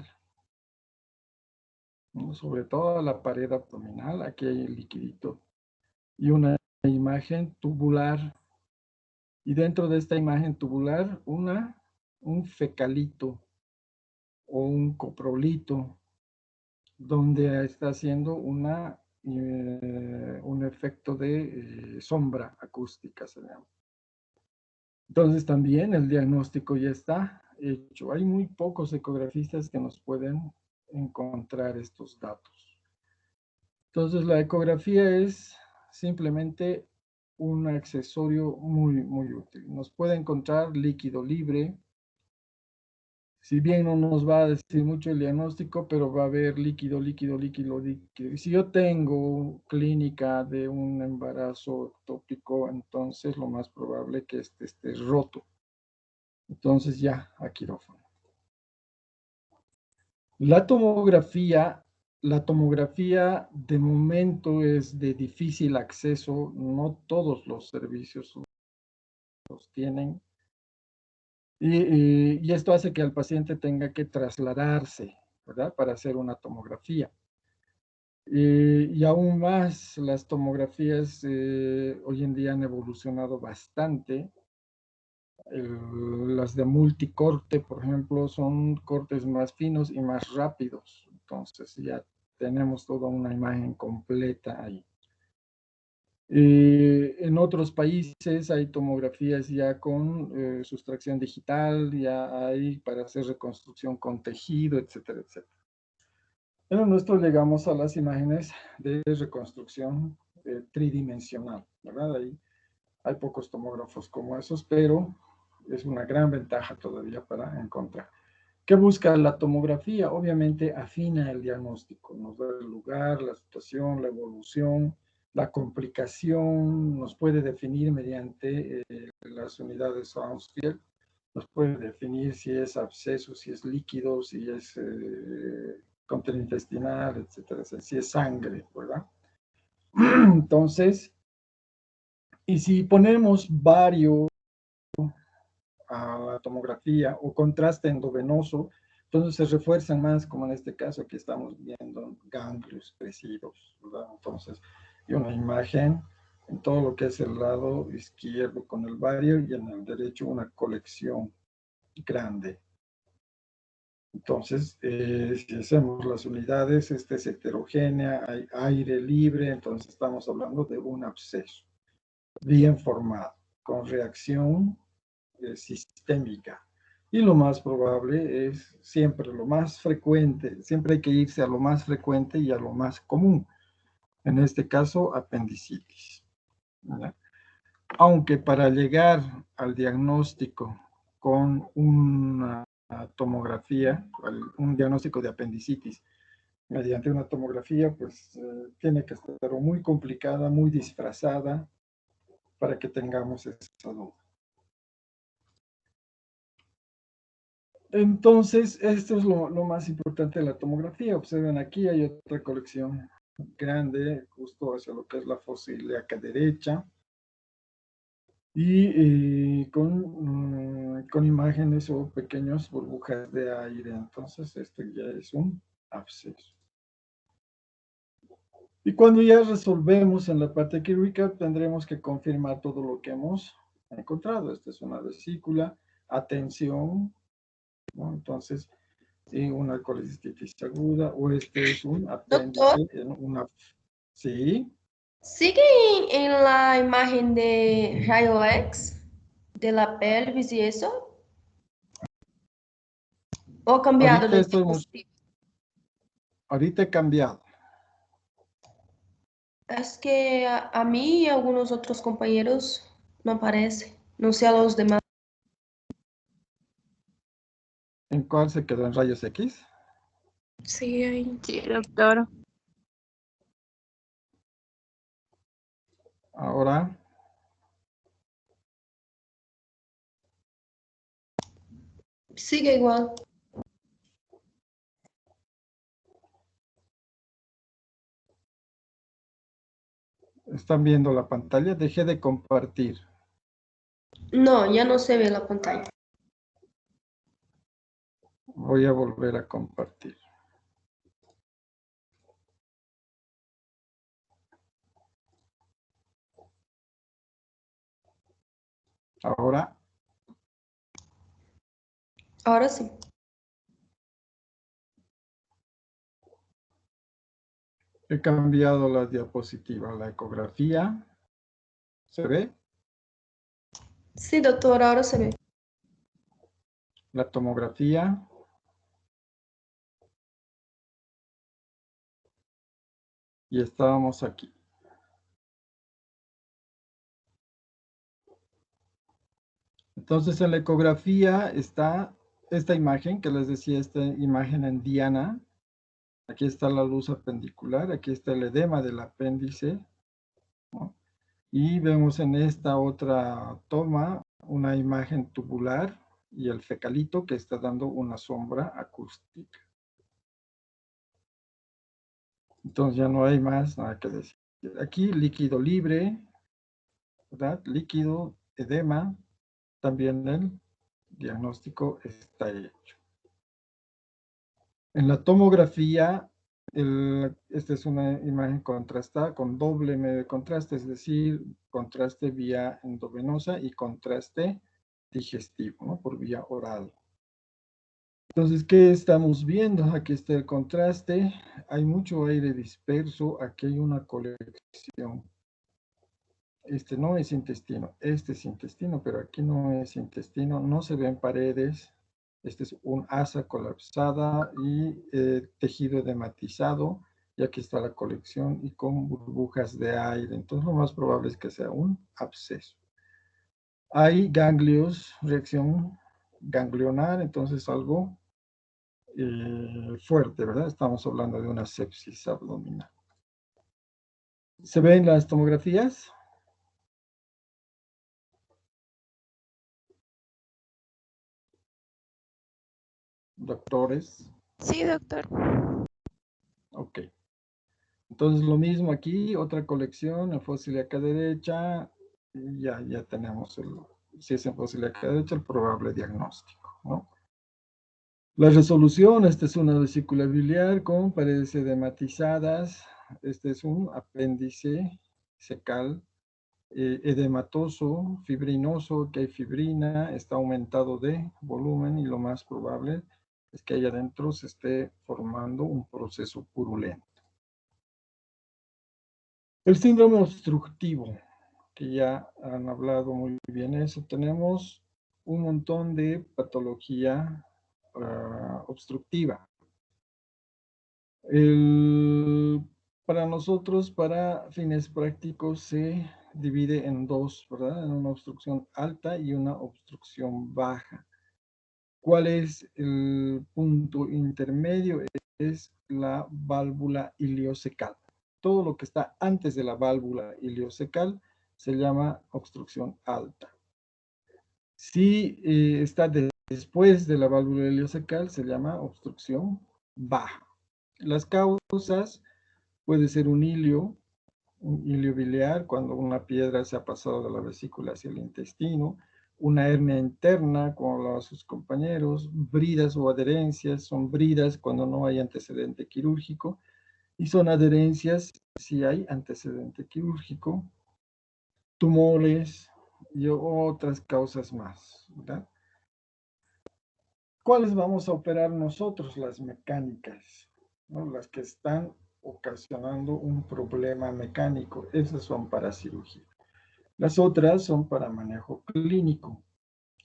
¿no? Sobre todo la pared abdominal, aquí hay el liquidito. Y una imagen tubular. Y dentro de esta imagen tubular, un fecalito o un coprolito, donde está haciendo un efecto de sombra acústica, se llama. Entonces también el diagnóstico ya está hecho. Hay muy pocos ecografistas que nos pueden encontrar estos datos. Entonces la ecografía es simplemente un accesorio muy, muy útil. Nos puede encontrar líquido libre. Si bien no nos va a decir mucho el diagnóstico, pero va a haber líquido, líquido, líquido, líquido. Y si yo tengo clínica de un embarazo ectópico, entonces lo más probable es que este esté roto. Entonces ya, a quirófano. La tomografía La tomografía de momento es de difícil acceso, no todos los servicios los tienen. Y esto hace que el paciente tenga que trasladarse, ¿verdad? Para hacer una tomografía. Y aún más, las tomografías hoy en día han evolucionado bastante. Las de multicorte, por ejemplo, son cortes más finos y más rápidos. Entonces ya tenemos toda una imagen completa ahí. En otros países hay tomografías ya con sustracción digital, ya hay para hacer reconstrucción con tejido, etcétera, etcétera. En el nuestro llegamos a las imágenes de reconstrucción tridimensional, ¿verdad? Ahí hay pocos tomógrafos como esos, pero es una gran ventaja todavía para encontrar. ¿Qué busca la tomografía? Obviamente afina el diagnóstico, nos da el lugar, la situación, la evolución, la complicación, nos puede definir mediante las unidades Hounsfield, nos puede definir si es absceso, si es líquido, si es contenido intestinal, etcétera, si es sangre, ¿verdad? Entonces, y si ponemos varios a la tomografía o contraste endovenoso, entonces se refuerzan más, como en este caso que estamos viendo ganglios crecidos, ¿verdad? Entonces, y una imagen en todo lo que es el lado izquierdo con el vario y en el derecho una colección grande. Entonces, si hacemos las unidades, esta es heterogénea, hay aire libre, entonces estamos hablando de un absceso bien formado, con reacción sistémica. Y lo más probable es siempre lo más frecuente, siempre hay que irse a lo más frecuente y a lo más común. En este caso, apendicitis. ¿Verdad? Aunque para llegar al diagnóstico con una tomografía, un diagnóstico de apendicitis, mediante una tomografía, pues tiene que estar muy complicada, muy disfrazada, para que tengamos esa duda. Entonces, esto es lo más importante de la tomografía. Observen aquí, hay otra colección grande, justo hacia lo que es la fosa ilíaca derecha, y con imágenes o pequeñas burbujas de aire. Entonces, esto ya es un absceso. Y cuando ya resolvemos en la parte quirúrgica, tendremos que confirmar todo lo que hemos encontrado. Esta es una vesícula, atención, ¿no? Entonces, una colecistitis aguda, o este es un apéndice en una... ¿Sí? ¿Sigue en la imagen de rayo X de la pelvis y eso? ¿O cambiado Ahorita de estamos... Ahorita he cambiado. Es que a mí y a algunos otros compañeros no aparece. No sé a los demás. ¿En cuál se quedó? ¿En rayos X? Sí, ahí. Sí, doctor. Ahora... Sigue igual. ¿Están viendo la pantalla? Dejé de compartir. No, ya no se ve la pantalla. Voy a volver a compartir. Ahora... Ahora sí. He cambiado la diapositiva, la ecografía. ¿Se ve? Sí, doctor, ahora se ve. La tomografía. Y estábamos aquí. Entonces en la ecografía está esta imagen que les decía, esta imagen en diana. Aquí está la luz apendicular, aquí está el edema del apéndice, ¿no? Y vemos en esta otra toma una imagen tubular y el fecalito que está dando una sombra acústica. Entonces ya no hay más nada que decir. Aquí líquido libre, ¿verdad? Líquido, edema, también el diagnóstico está hecho. En la tomografía, esta es una imagen contrastada con doble medio de contraste, es decir, contraste vía endovenosa y contraste digestivo, ¿no? Por vía oral. Entonces, ¿qué estamos viendo? Aquí está el contraste, hay mucho aire disperso, aquí hay una colección. Este no es intestino, este es intestino, pero aquí no es intestino, no se ven paredes. Este es un asa colapsada y tejido edematizado, y aquí está la colección y con burbujas de aire. Entonces, lo más probable es que sea un absceso. Hay ganglios, reacción ganglionar, entonces algo fuerte, ¿verdad? Estamos hablando de una sepsis abdominal. ¿Se ven las tomografías? Doctores. Sí, doctor. Ok. Entonces lo mismo aquí, otra colección, en fósil acá derecha, y ya tenemos si es en fósil acá derecha, el probable diagnóstico, ¿no? La resolución, esta es una vesícula biliar con paredes edematizadas, este es un apéndice secal, edematoso, fibrinoso, que hay fibrina, está aumentado de volumen y lo más probable es que ahí adentro se esté formando un proceso purulento. El síndrome obstructivo, que ya han hablado muy bien eso, tenemos un montón de patología obstructiva. Para nosotros, para fines prácticos, se divide en dos, ¿verdad? En una obstrucción alta y una obstrucción baja. ¿Cuál es el punto intermedio? Es la válvula iliocecal. Todo lo que está antes de la válvula iliocecal se llama obstrucción alta. Si está después de la válvula iliocecal, se llama obstrucción baja. Las causas puede ser un hilio biliar, cuando una piedra se ha pasado de la vesícula hacia el intestino, una hernia interna, como hablaban sus compañeros, bridas o adherencias, son bridas cuando no hay antecedente quirúrgico, y son adherencias si hay antecedente quirúrgico, tumores y otras causas más, ¿verdad? ¿Cuáles vamos a operar nosotros? Las mecánicas, ¿no? Las que están ocasionando un problema mecánico. Esas son para cirugía. Las otras son para manejo clínico.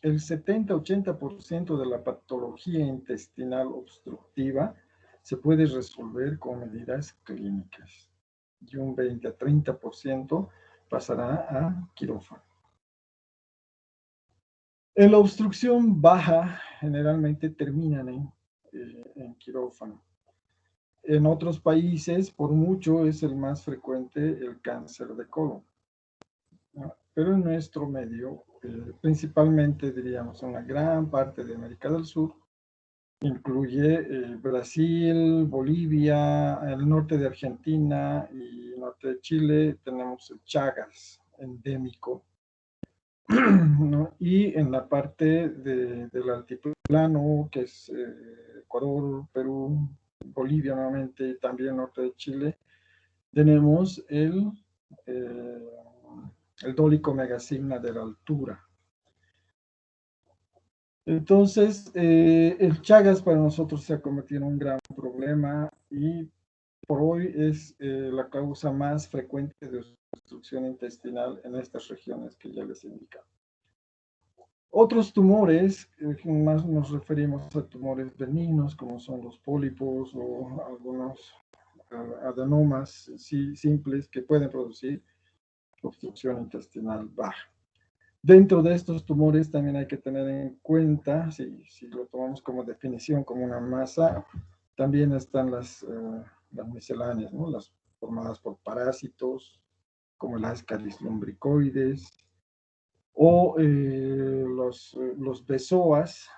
El 70-80% de la patología intestinal obstructiva se puede resolver con medidas clínicas. Y un 20-30% pasará a quirófano. En la obstrucción baja, generalmente terminan en quirófano. En otros países, por mucho, es el más frecuente el cáncer de colon. ¿No? Pero en nuestro medio, principalmente diríamos una gran parte de América del Sur, incluye Brasil, Bolivia, el norte de Argentina y el norte de Chile, tenemos el Chagas endémico. ¿No? Y en la parte del altiplano, que es Ecuador, Perú, Bolivia nuevamente, y también norte de Chile, tenemos el dólico megasigna de la altura. Entonces, el Chagas para nosotros se ha convertido en un gran problema y por hoy es la causa más frecuente de obstrucción intestinal en estas regiones que ya les he indicado. Otros tumores, más nos referimos a tumores benignos, como son los pólipos o algunos adenomas simples que pueden producir obstrucción intestinal baja. Dentro de estos tumores también hay que tener en cuenta, si lo tomamos como definición, como una masa, también están las misceláneas, ¿no? Las formadas por parásitos, como el Ascaris lumbricoides, o los bezoas,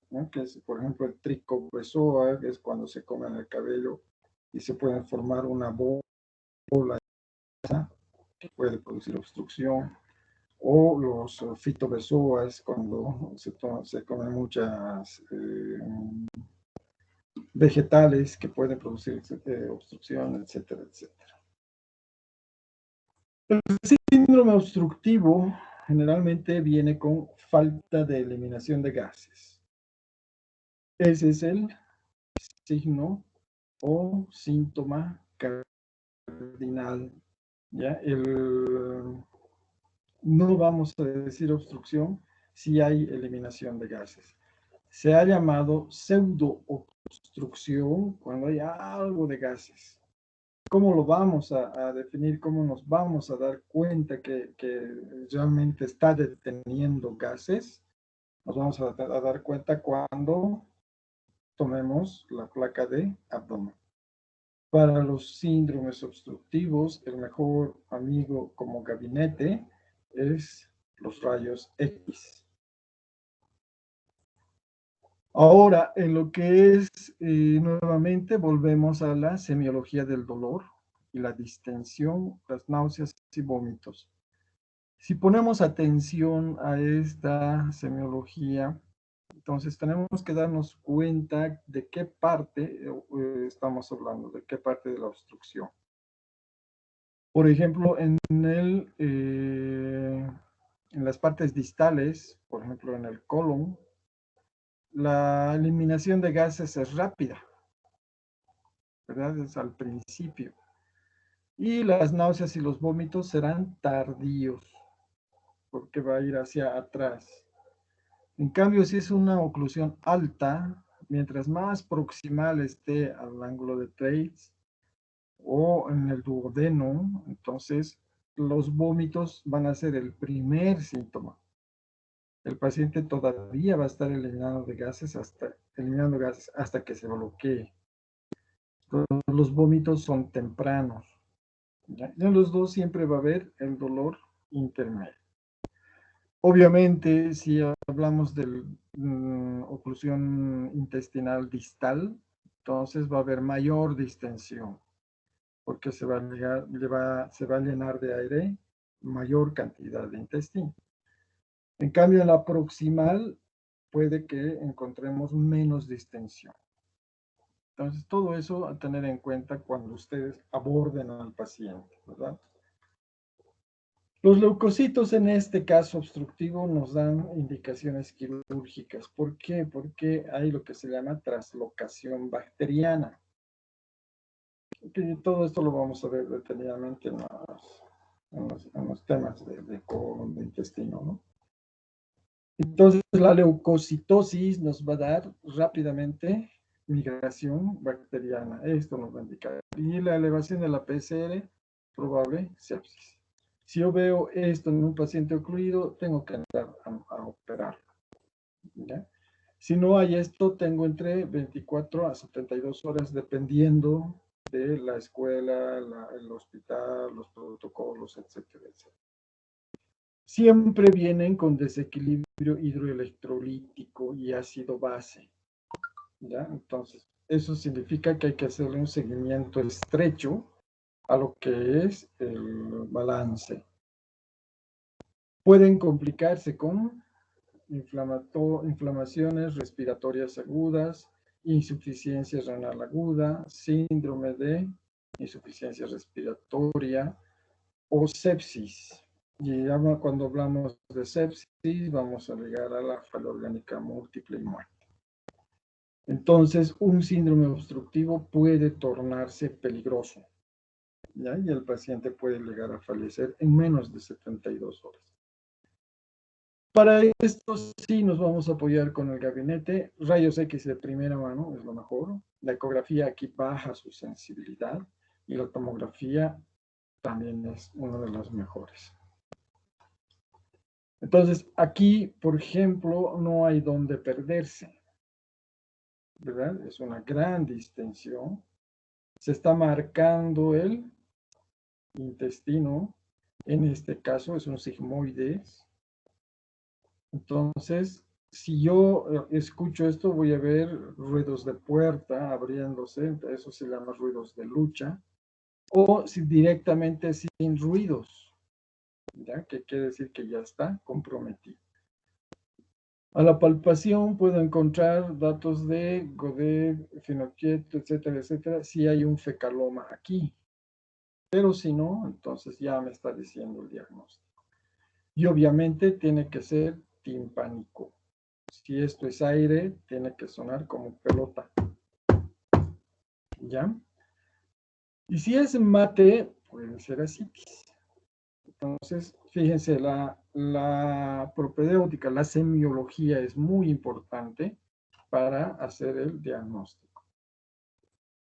¿no? Que es, por ejemplo, el tricobezoa, que es cuando se comen el cabello y se puede formar una bola que puede producir obstrucción, o los fitobezoas cuando se comen muchas vegetales que pueden producir obstrucción, etcétera, etcétera. El síndrome obstructivo generalmente viene con falta de eliminación de gases. Ese es el signo o síntoma cardinal. ¿Ya? No vamos a decir obstrucción si hay eliminación de gases. Se ha llamado pseudo-obstrucción cuando hay algo de gases. ¿Cómo lo vamos a definir? ¿Cómo nos vamos a dar cuenta que realmente está deteniendo gases? Nos vamos a dar cuenta cuando tomemos la placa de abdomen. Para los síndromes obstructivos, el mejor amigo como gabinete es los rayos X. Ahora, en lo que es, nuevamente, volvemos a la semiología del dolor y la distensión, las náuseas y vómitos. Si ponemos atención a esta semiología, entonces tenemos que darnos cuenta de qué parte estamos hablando, de qué parte de la obstrucción. Por ejemplo, en las partes distales, por ejemplo en el colon, la eliminación de gases es rápida, ¿verdad? Es al principio. Y las náuseas y los vómitos serán tardíos, porque va a ir hacia atrás. En cambio, si es una oclusión alta, mientras más proximal esté al ángulo de Treitz o en el duodeno, entonces los vómitos van a ser el primer síntoma. El paciente todavía va a estar eliminando gases hasta que se bloquee. Los vómitos son tempranos. ¿Ya? Y en los dos siempre va a haber el dolor intermedio. Obviamente, si hablamos de oclusión intestinal distal, entonces va a haber mayor distensión, porque se va a llenar de aire mayor cantidad de intestino. En cambio, en la proximal puede que encontremos menos distensión. Entonces, todo eso a tener en cuenta cuando ustedes aborden al paciente, ¿verdad? Los leucocitos en este caso obstructivo nos dan indicaciones quirúrgicas. ¿Por qué? Porque hay lo que se llama traslocación bacteriana. Y todo esto lo vamos a ver detenidamente en los temas de colon, de intestino, ¿no? Entonces, la leucocitosis nos va a dar rápidamente migración bacteriana. Esto nos va a indicar. Y la elevación de la PCR, probable sepsis. Si yo veo esto en un paciente ocluido, tengo que entrar a operarlo. ¿Ya? Si no hay esto, tengo entre 24 a 72 horas, dependiendo de la escuela, el hospital, los protocolos, etcétera, etcétera. Siempre vienen con desequilibrio hidroelectrolítico y ácido base. ¿Ya? Entonces, eso significa que hay que hacerle un seguimiento estrecho a lo que es el balance. Pueden complicarse con inflamaciones respiratorias agudas, insuficiencia renal aguda, síndrome de insuficiencia respiratoria o sepsis. Y ya cuando hablamos de sepsis, vamos a llegar a la falla orgánica múltiple y muerte. Entonces, un síndrome obstructivo puede tornarse peligroso, ¿ya? Y el paciente puede llegar a fallecer en menos de 72 horas. Para esto sí nos vamos a apoyar con el gabinete. Rayos X de primera mano es lo mejor. La ecografía aquí baja su sensibilidad y la tomografía también es una de las mejores. Entonces, aquí, por ejemplo, no hay donde perderse, ¿verdad? Es una gran distensión. Se está marcando el intestino. En este caso es un sigmoides. Entonces, si yo escucho esto, voy a ver ruidos de puerta abriéndose, eso se llama ruidos de lucha, o si directamente sin ruidos, ¿ya? Que quiere decir que ya está comprometido. A la palpación puedo encontrar datos de Godet, Finochietto, etcétera, etcétera, si hay un fecaloma aquí. Pero si no, entonces ya me está diciendo el diagnóstico. Y obviamente tiene que ser timpánico. Si esto es aire, tiene que sonar como pelota. ¿Ya? Y si es mate, puede ser ascitis. Entonces, fíjense, la propedéutica, la semiología es muy importante para hacer el diagnóstico.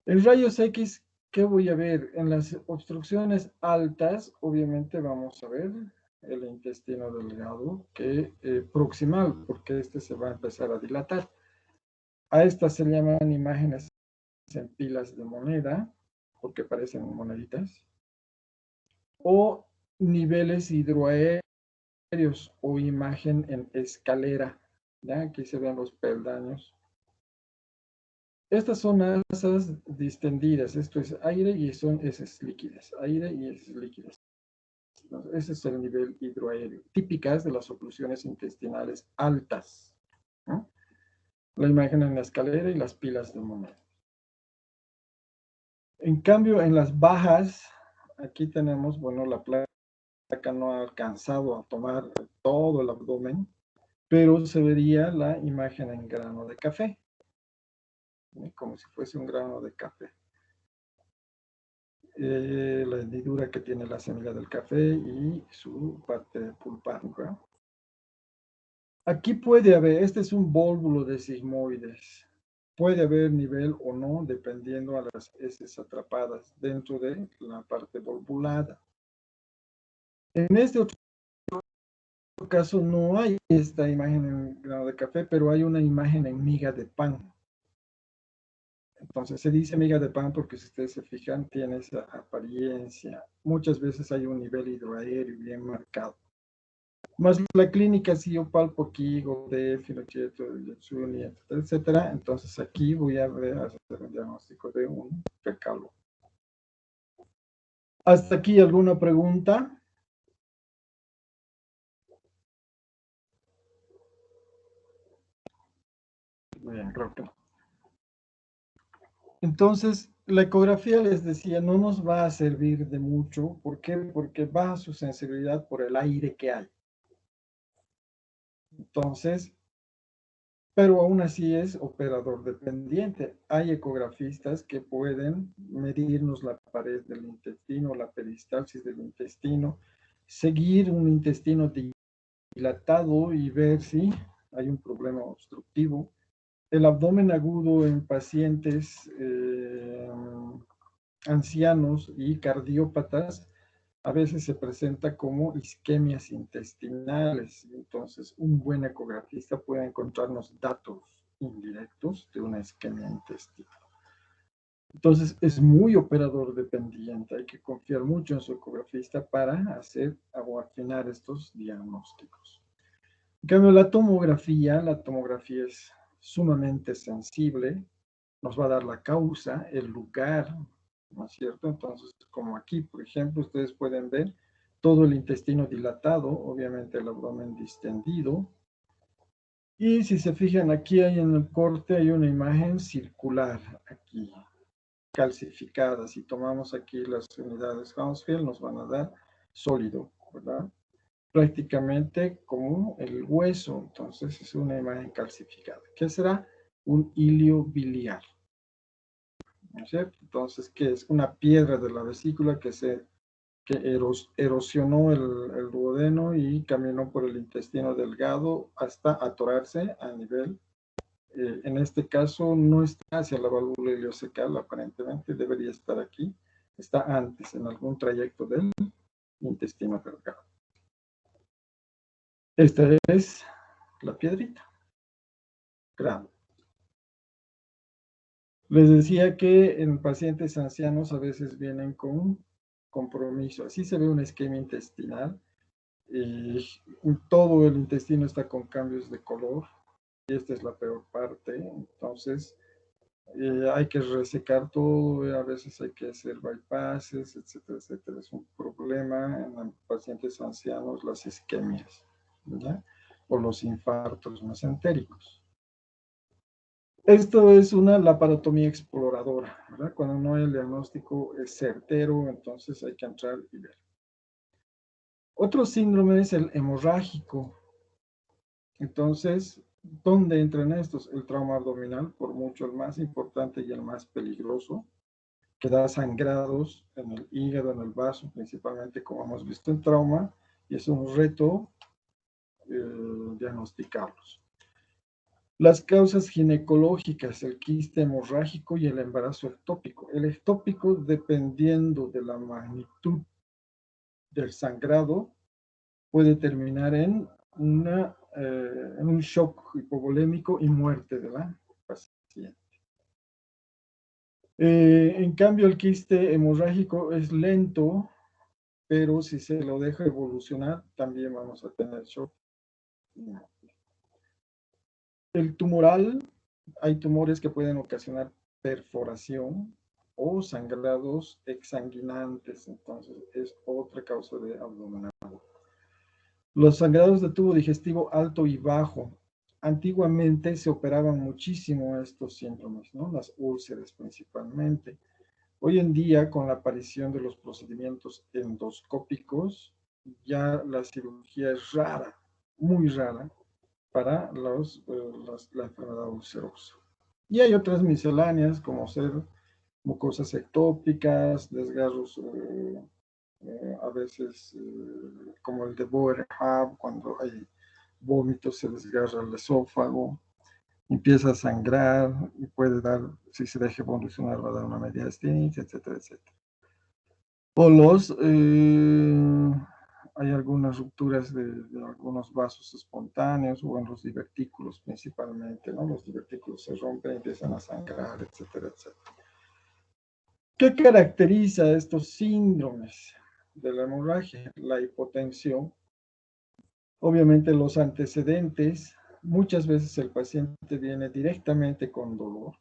En rayos X, ¿qué voy a ver? En las obstrucciones altas, obviamente vamos a ver el intestino delgado proximal, porque este se va a empezar a dilatar. A estas se llaman imágenes en pilas de moneda, porque parecen moneditas, o niveles hidroaéreos o imagen en escalera. ¿Ya? Aquí se ven los peldaños. Estas son masas distendidas, esto es aire y son heces líquidas, aire y heces líquidas. Entonces, ese es el nivel hidroaéreo, típicas de las oclusiones intestinales altas, ¿no? La imagen en la escalera y las pilas de moneda. En cambio, en las bajas, aquí tenemos, bueno, la placa no ha alcanzado a tomar todo el abdomen, pero se vería la imagen en grano de café, ¿sí? Como si fuese un grano de café. La hendidura que tiene la semilla del café y su parte pulpar, ¿no? Aquí puede haber, este es un vólvulo de sigmoides. Puede haber nivel o no, dependiendo a las heces atrapadas dentro de la parte volvulada. En este otro caso no hay esta imagen en grano de café, pero hay una imagen en miga de pan. Entonces se dice miga de pan porque si ustedes se fijan tiene esa apariencia. Muchas veces hay un nivel hidroaéreo bien marcado. Más la clínica, si yo palpo aquí, Godet, Finochietto, Yetsuni, etcétera, etcétera, entonces aquí voy a hacer un diagnóstico de un fecalo. ¿Hasta aquí alguna pregunta? Bien, creo que no. Entonces, la ecografía, les decía, no nos va a servir de mucho. ¿Por qué? Porque baja su sensibilidad por el aire que hay. Entonces, pero aún así es operador dependiente. Hay ecografistas que pueden medirnos la pared del intestino, la peristalsis del intestino, seguir un intestino dilatado y ver si hay un problema obstructivo. El abdomen agudo en pacientes ancianos y cardiópatas a veces se presenta como isquemias intestinales. Entonces, un buen ecografista puede encontrarnos datos indirectos de una isquemia intestinal. Entonces, es muy operador dependiente. Hay que confiar mucho en su ecografista para hacer o afinar estos diagnósticos. En cambio, la tomografía es sumamente sensible. Nos va a dar la causa, el lugar, ¿no es cierto? Entonces, como aquí, por ejemplo, ustedes pueden ver todo el intestino dilatado, obviamente el abdomen distendido. Y si se fijan aquí hay en el corte, hay una imagen circular aquí, calcificada. Si tomamos aquí las unidades Hounsfield, nos van a dar sólido, ¿verdad? Prácticamente como el hueso. Entonces, es una imagen calcificada. ¿Qué será? Un hilio biliar. ¿No es cierto? Entonces, ¿qué es? Una piedra de la vesícula que erosionó el duodeno y caminó por el intestino delgado hasta atorarse a nivel, en este caso no está hacia la válvula ileocecal, aparentemente debería estar aquí, está antes, en algún trayecto del intestino delgado. Esta es la piedrita, grande. Les decía que en pacientes ancianos a veces vienen con compromiso. Así se ve una isquemia intestinal. Todo el intestino está con cambios de color. esta es la peor parte. Entonces, hay que resecar todo, a veces hay que hacer bypasses, etcétera, etcétera. Es un problema en los pacientes ancianos las isquemias, ¿verdad? O los infartos mesentéricos. Esto es una laparotomía exploradora, ¿verdad? Cuando no el diagnóstico es certero, entonces hay que entrar y ver. Otro síndrome es el hemorrágico. Entonces, ¿dónde entran estos? El trauma abdominal, por mucho el más importante y el más peligroso, que da sangrados en el hígado, en el vaso, principalmente como hemos visto en trauma, y es un reto diagnosticarlos. Las causas ginecológicas, el quiste hemorrágico y el embarazo ectópico. El ectópico, dependiendo de la magnitud del sangrado, puede terminar en un shock hipovolémico y muerte de la paciente. En cambio, el quiste hemorrágico es lento, pero si se lo deja evolucionar, también vamos a tener shock. El tumoral, hay tumores que pueden ocasionar perforación o sangrados exsanguinantes, entonces es otra causa de abdominal. Los sangrados de tubo digestivo alto y bajo. Antiguamente se operaban muchísimo estos síndromes, ¿no? Las úlceras principalmente. Hoy en día, con la aparición de los procedimientos endoscópicos, ya la cirugía es rara, muy rara, para la enfermedad ulcerosa. Y hay otras misceláneas, como ser mucosas ectópicas, desgarros a veces como el de Boerhaave, cuando hay vómitos, se desgarra el esófago, empieza a sangrar y puede dar, si se deja evolucionar, va a dar una mediastinitis, etcétera, etcétera. O hay algunas rupturas de algunos vasos espontáneos o en los divertículos principalmente, ¿no? Los divertículos se rompen, empiezan a sangrar, etcétera, etcétera. ¿Qué caracteriza estos síndromes de la hemorragia? La hipotensión, obviamente los antecedentes. Muchas veces el paciente viene directamente con dolor.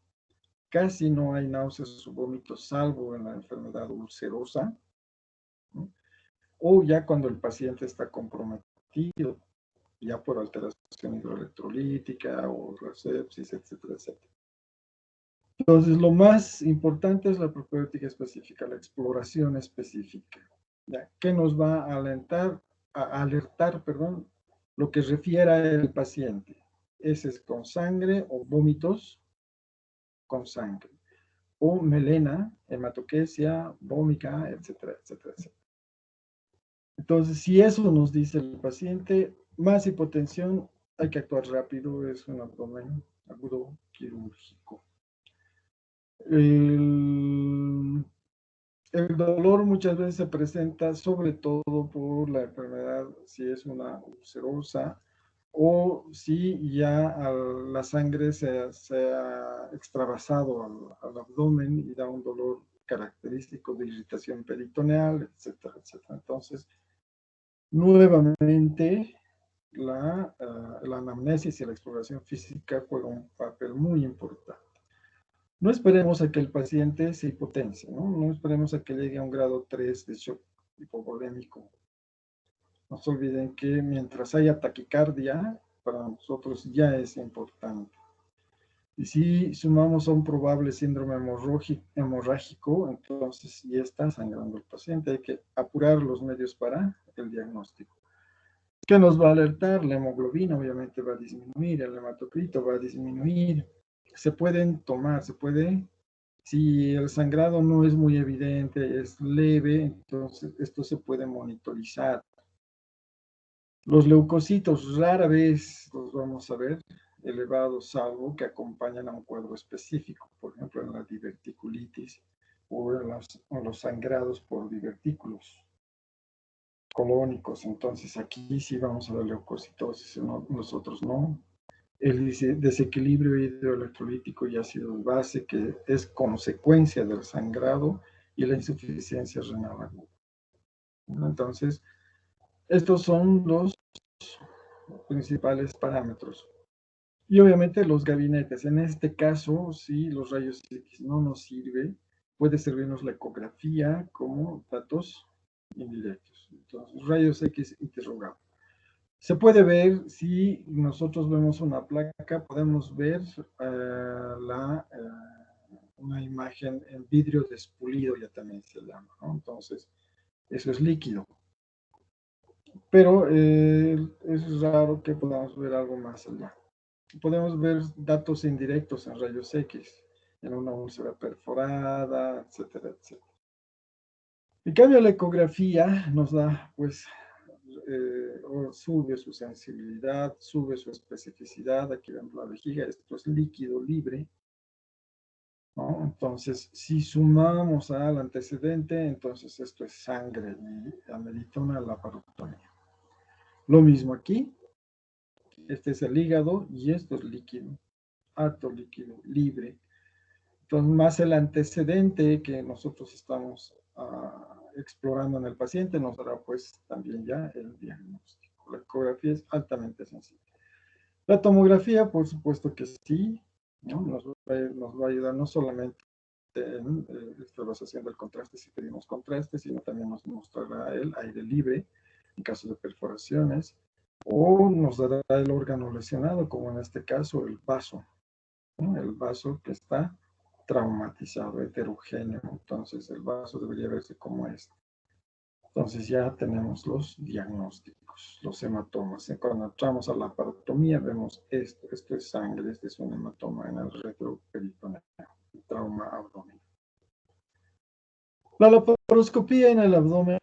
Casi no hay náuseas o vómitos, salvo en la enfermedad ulcerosa, ¿no? O ya cuando el paciente está comprometido, ya por alteración hidroelectrolítica o la sepsis, etcétera, etcétera. Entonces, lo más importante es la propedéutica específica, la exploración específica, ¿ya? Que nos va a alertar, lo que refiera el paciente. Ese es con sangre o vómitos con sangre, o melena, hematoquesia, vómica, etcétera, etcétera, etcétera. Entonces, si eso nos dice el paciente, más hipotensión, hay que actuar rápido, es un abdomen agudo quirúrgico. El dolor muchas veces se presenta sobre todo por la enfermedad, si es una ulcerosa, o si ya la sangre se ha extravasado al abdomen y da un dolor característico de irritación peritoneal, etcétera, etcétera. Entonces, nuevamente, la anamnesis y la exploración física juegan un papel muy importante. No esperemos a que el paciente se hipotense, ¿no? No esperemos a que llegue a un grado 3 de shock hipovolémico. No se olviden que mientras haya taquicardia, para nosotros ya es importante. Y si sumamos a un probable síndrome hemorrágico, entonces ya está sangrando el paciente. Hay que apurar los medios para el diagnóstico. ¿Qué nos va a alertar? La hemoglobina obviamente va a disminuir, el hematocrito va a disminuir. Se pueden tomar, si el sangrado no es muy evidente, es leve, entonces esto se puede monitorizar. Los leucocitos rara vez los vamos a ver elevados, salvo que acompañan a un cuadro específico, por ejemplo en la diverticulitis o en los sangrados por divertículos colónicos. Entonces aquí sí vamos a ver leucocitosis, nosotros no. El desequilibrio hidroelectrolítico y ácido de base, que es consecuencia del sangrado y la insuficiencia renal aguda. Entonces, estos son los principales parámetros. Y obviamente los gabinetes. En este caso, si los rayos X no nos sirve, puede servirnos la ecografía como datos indirectos. Entonces, rayos X interrogado. Se puede ver, si nosotros vemos una placa, podemos ver una imagen en vidrio despulido, ya también se llama, ¿no? Entonces, eso es líquido. Pero es raro que podamos ver algo más allá. Podemos ver datos indirectos en rayos X, en una úlcera perforada, etcétera, etcétera. En cambio, la ecografía nos da, pues, sube su sensibilidad, sube su especificidad. Aquí vemos la vejiga, esto es líquido libre, ¿no? Entonces, si sumamos al antecedente, entonces esto es sangre y amerita una laparotomía. Lo mismo aquí, este es el hígado y esto es líquido, alto líquido, libre. Entonces, más el antecedente que nosotros estamos explorando en el paciente nos dará pues también ya el diagnóstico. La ecografía es altamente sensible. La tomografía, por supuesto que sí, ¿no? Nos va a ayudar no solamente en exploración del contraste si pedimos contraste, sino también nos mostrará el aire libre en caso de perforaciones, o nos dará el órgano lesionado, como en este caso el vaso, ¿no? El vaso que está traumatizado, heterogéneo. Entonces el vaso debería verse como este. Entonces ya tenemos los diagnósticos, los hematomas. Cuando entramos a la laparotomía vemos esto. Esto es sangre, este es un hematoma en el retroperitoneo, trauma abdominal. La laparoscopía en el abdomen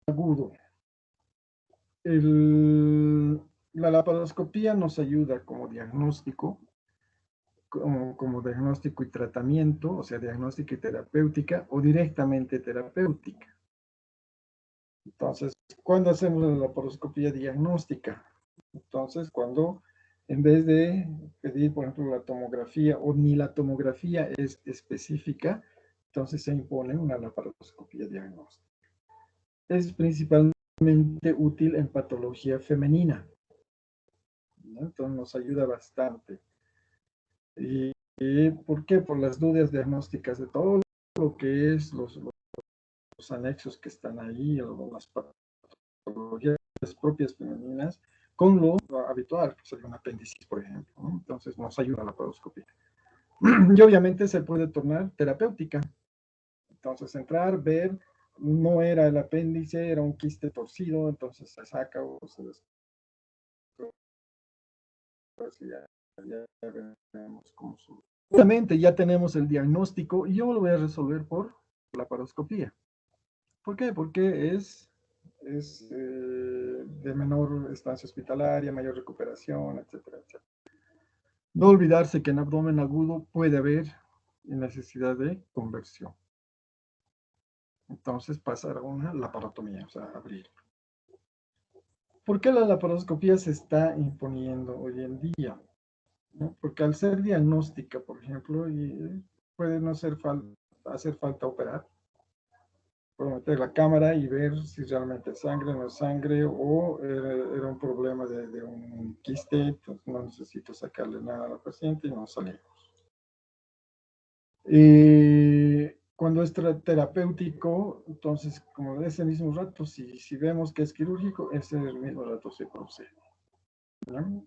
agudo. La laparoscopía nos ayuda como diagnóstico, como diagnóstico y tratamiento, o sea, diagnóstica y terapéutica, o directamente terapéutica. Entonces, ¿cuándo hacemos la laparoscopía diagnóstica? Entonces, cuando en vez de pedir, por ejemplo, la tomografía, o ni la tomografía es específica, entonces se impone una laparoscopía diagnóstica. Es principalmente útil en patología femenina, ¿no? Entonces nos ayuda bastante. ¿Y por qué? Por las dudas diagnósticas de todo lo que es los anexos que están ahí, o las patologías propias femeninas, con lo habitual, que sería un apéndice, por ejemplo, ¿no? Entonces nos ayuda la laparoscopía. Y obviamente se puede tornar terapéutica. Entonces entrar, ver, no era el apéndice, era un quiste torcido, entonces se saca o se ya veremos cómo sube. Obviamente ya tenemos el diagnóstico y yo lo voy a resolver por laparoscopía. ¿Por qué? Porque es de menor estancia hospitalaria, mayor recuperación, etcétera, etcétera. No olvidarse que en abdomen agudo puede haber necesidad de conversión. Entonces pasar a una laparotomía, o sea, abrir. ¿Por qué la laparoscopía se está imponiendo hoy en día? ¿No? Porque al ser diagnóstica, por ejemplo, puede no hacer falta operar. Puedo meter la cámara y ver si realmente es sangre o no es sangre, o era un problema de un quiste, entonces no necesito sacarle nada a la paciente y no salimos. Cuando es terapéutico, entonces, como de ese mismo rato, si vemos que es quirúrgico, ese mismo rato se procede, ¿no?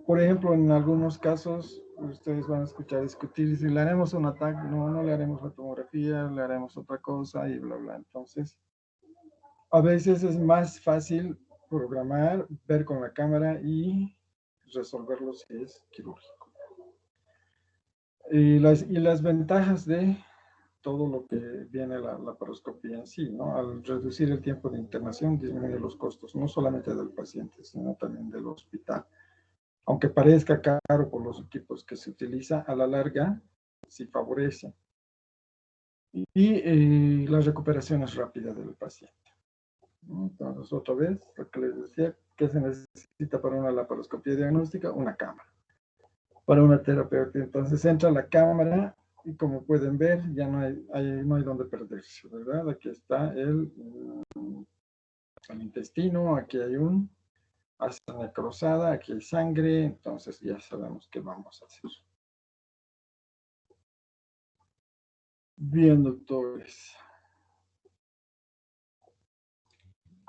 Por ejemplo, en algunos casos, ustedes van a escuchar discutir si le haremos un ataque, no le haremos la tomografía, le haremos otra cosa y bla, bla. Entonces, a veces es más fácil programar, ver con la cámara y resolverlo si es quirúrgico. Y las ventajas de todo lo que viene la laparoscopía en sí, ¿no? Al reducir el tiempo de internación, disminuye los costos, no solamente del paciente, sino también del hospital. Aunque parezca caro por los equipos que se utiliza, a la larga sí favorece. Y la recuperación es rápida del paciente. Entonces, otra vez, lo que les decía, ¿qué se necesita para una laparoscopía diagnóstica? Una cámara. Para una terapia, entonces entra la cámara y como pueden ver, ya no hay donde perderse, ¿verdad? Aquí está el intestino, aquí hay un Hace necrosada, aquí hay sangre, entonces ya sabemos qué vamos a hacer. Bien, doctores.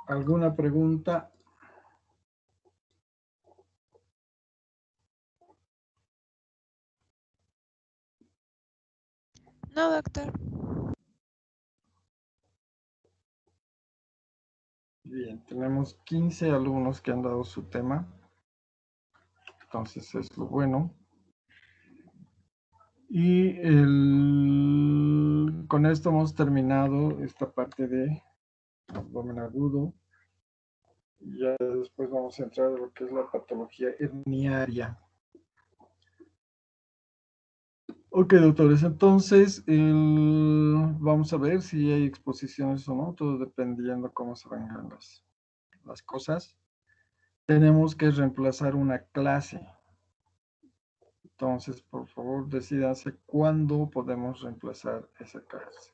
¿Alguna pregunta? No, doctor. Bien, tenemos 15 alumnos que han dado su tema. Entonces es lo bueno. Y con esto hemos terminado esta parte de abdomen agudo. Ya después vamos a entrar a lo que es la patología herniaria. Ok, doctores, entonces vamos a ver si hay exposiciones o no, todo dependiendo cómo se vengan las cosas. Tenemos que reemplazar una clase. Entonces, por favor, decídanse cuándo podemos reemplazar esa clase.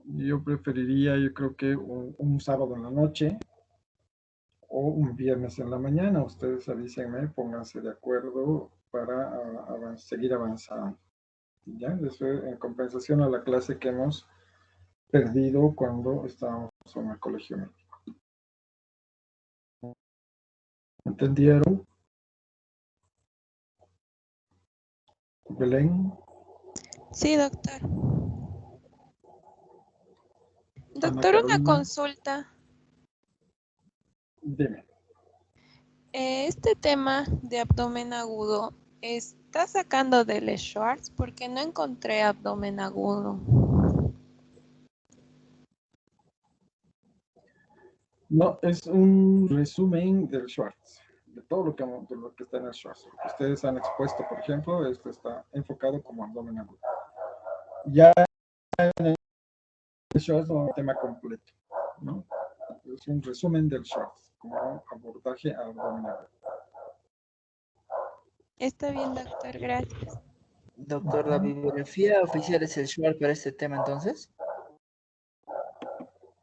Yo preferiría, yo creo que un sábado en la noche o un viernes en la mañana. Ustedes avísenme, pónganse de acuerdo para seguir avanzando. ¿Ya? Eso en compensación a la clase que hemos perdido cuando estábamos en el colegio médico. ¿Entendieron? Belén. Sí, doctor. Ana Doctor, una Carolina. consulta. Dime. Este tema de abdomen agudo está sacando del Schwartz porque no encontré abdomen agudo. No, es un resumen del Schwartz, de todo lo que está en el Schwartz. Lo que ustedes han expuesto, por ejemplo, esto está enfocado como abdomen agudo. Ya en el Schwartz no es un tema completo, ¿no? Es un resumen del Schwartz, como abordaje a abdomen agudo. Está bien, doctor, gracias. Doctor, ¿la bibliografía oficial es el Schwartz para este tema entonces?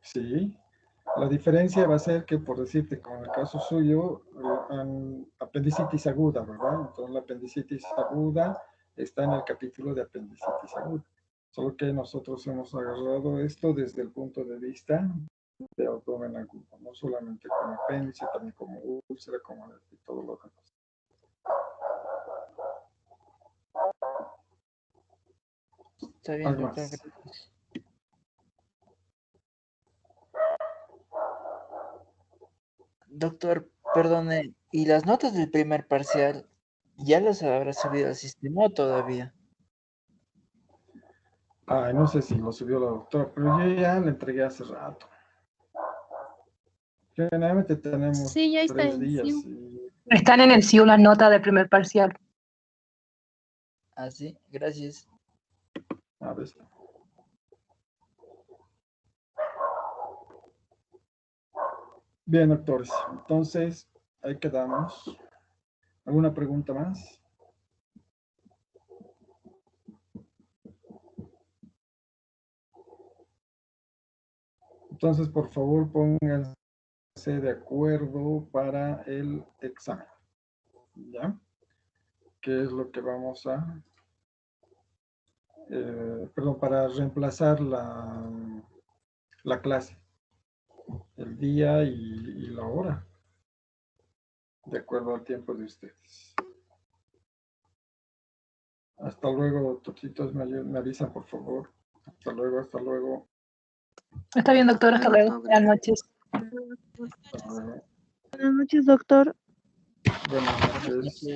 Sí. La diferencia va a ser que, por decirte, como en el caso suyo, apendicitis aguda, ¿verdad? Entonces la apendicitis aguda está en el capítulo de apendicitis aguda. Solo que nosotros hemos agarrado esto desde el punto de vista de abdomen agudo, no solamente como apéndice, también como úlcera, como y todo lo demás. Está bien, Algo doctor. más. Gracias. Doctor, perdone, ¿y las notas del primer parcial ya las habrá subido al sistema o todavía? Ay, no sé si lo subió la doctora, pero yo ya le entregué hace rato. Generalmente tenemos Sí, ya está 3 en días. sí. Están en el SIU las notas del primer parcial. Ah, sí, gracias. A ver. Bien, doctores. Entonces, ahí quedamos. ¿Alguna pregunta más? Entonces, por favor, pónganse de acuerdo para el examen. ¿Ya? ¿Qué es lo que vamos a... perdón, para reemplazar la clase? El día y la hora. De acuerdo al tiempo de ustedes. Hasta luego, doctorcitos. Me avisan, por favor. Hasta luego, hasta luego. Está bien, doctor, hasta luego. Buenas noches. Hasta luego. Buenas noches, doctor. Buenas noches.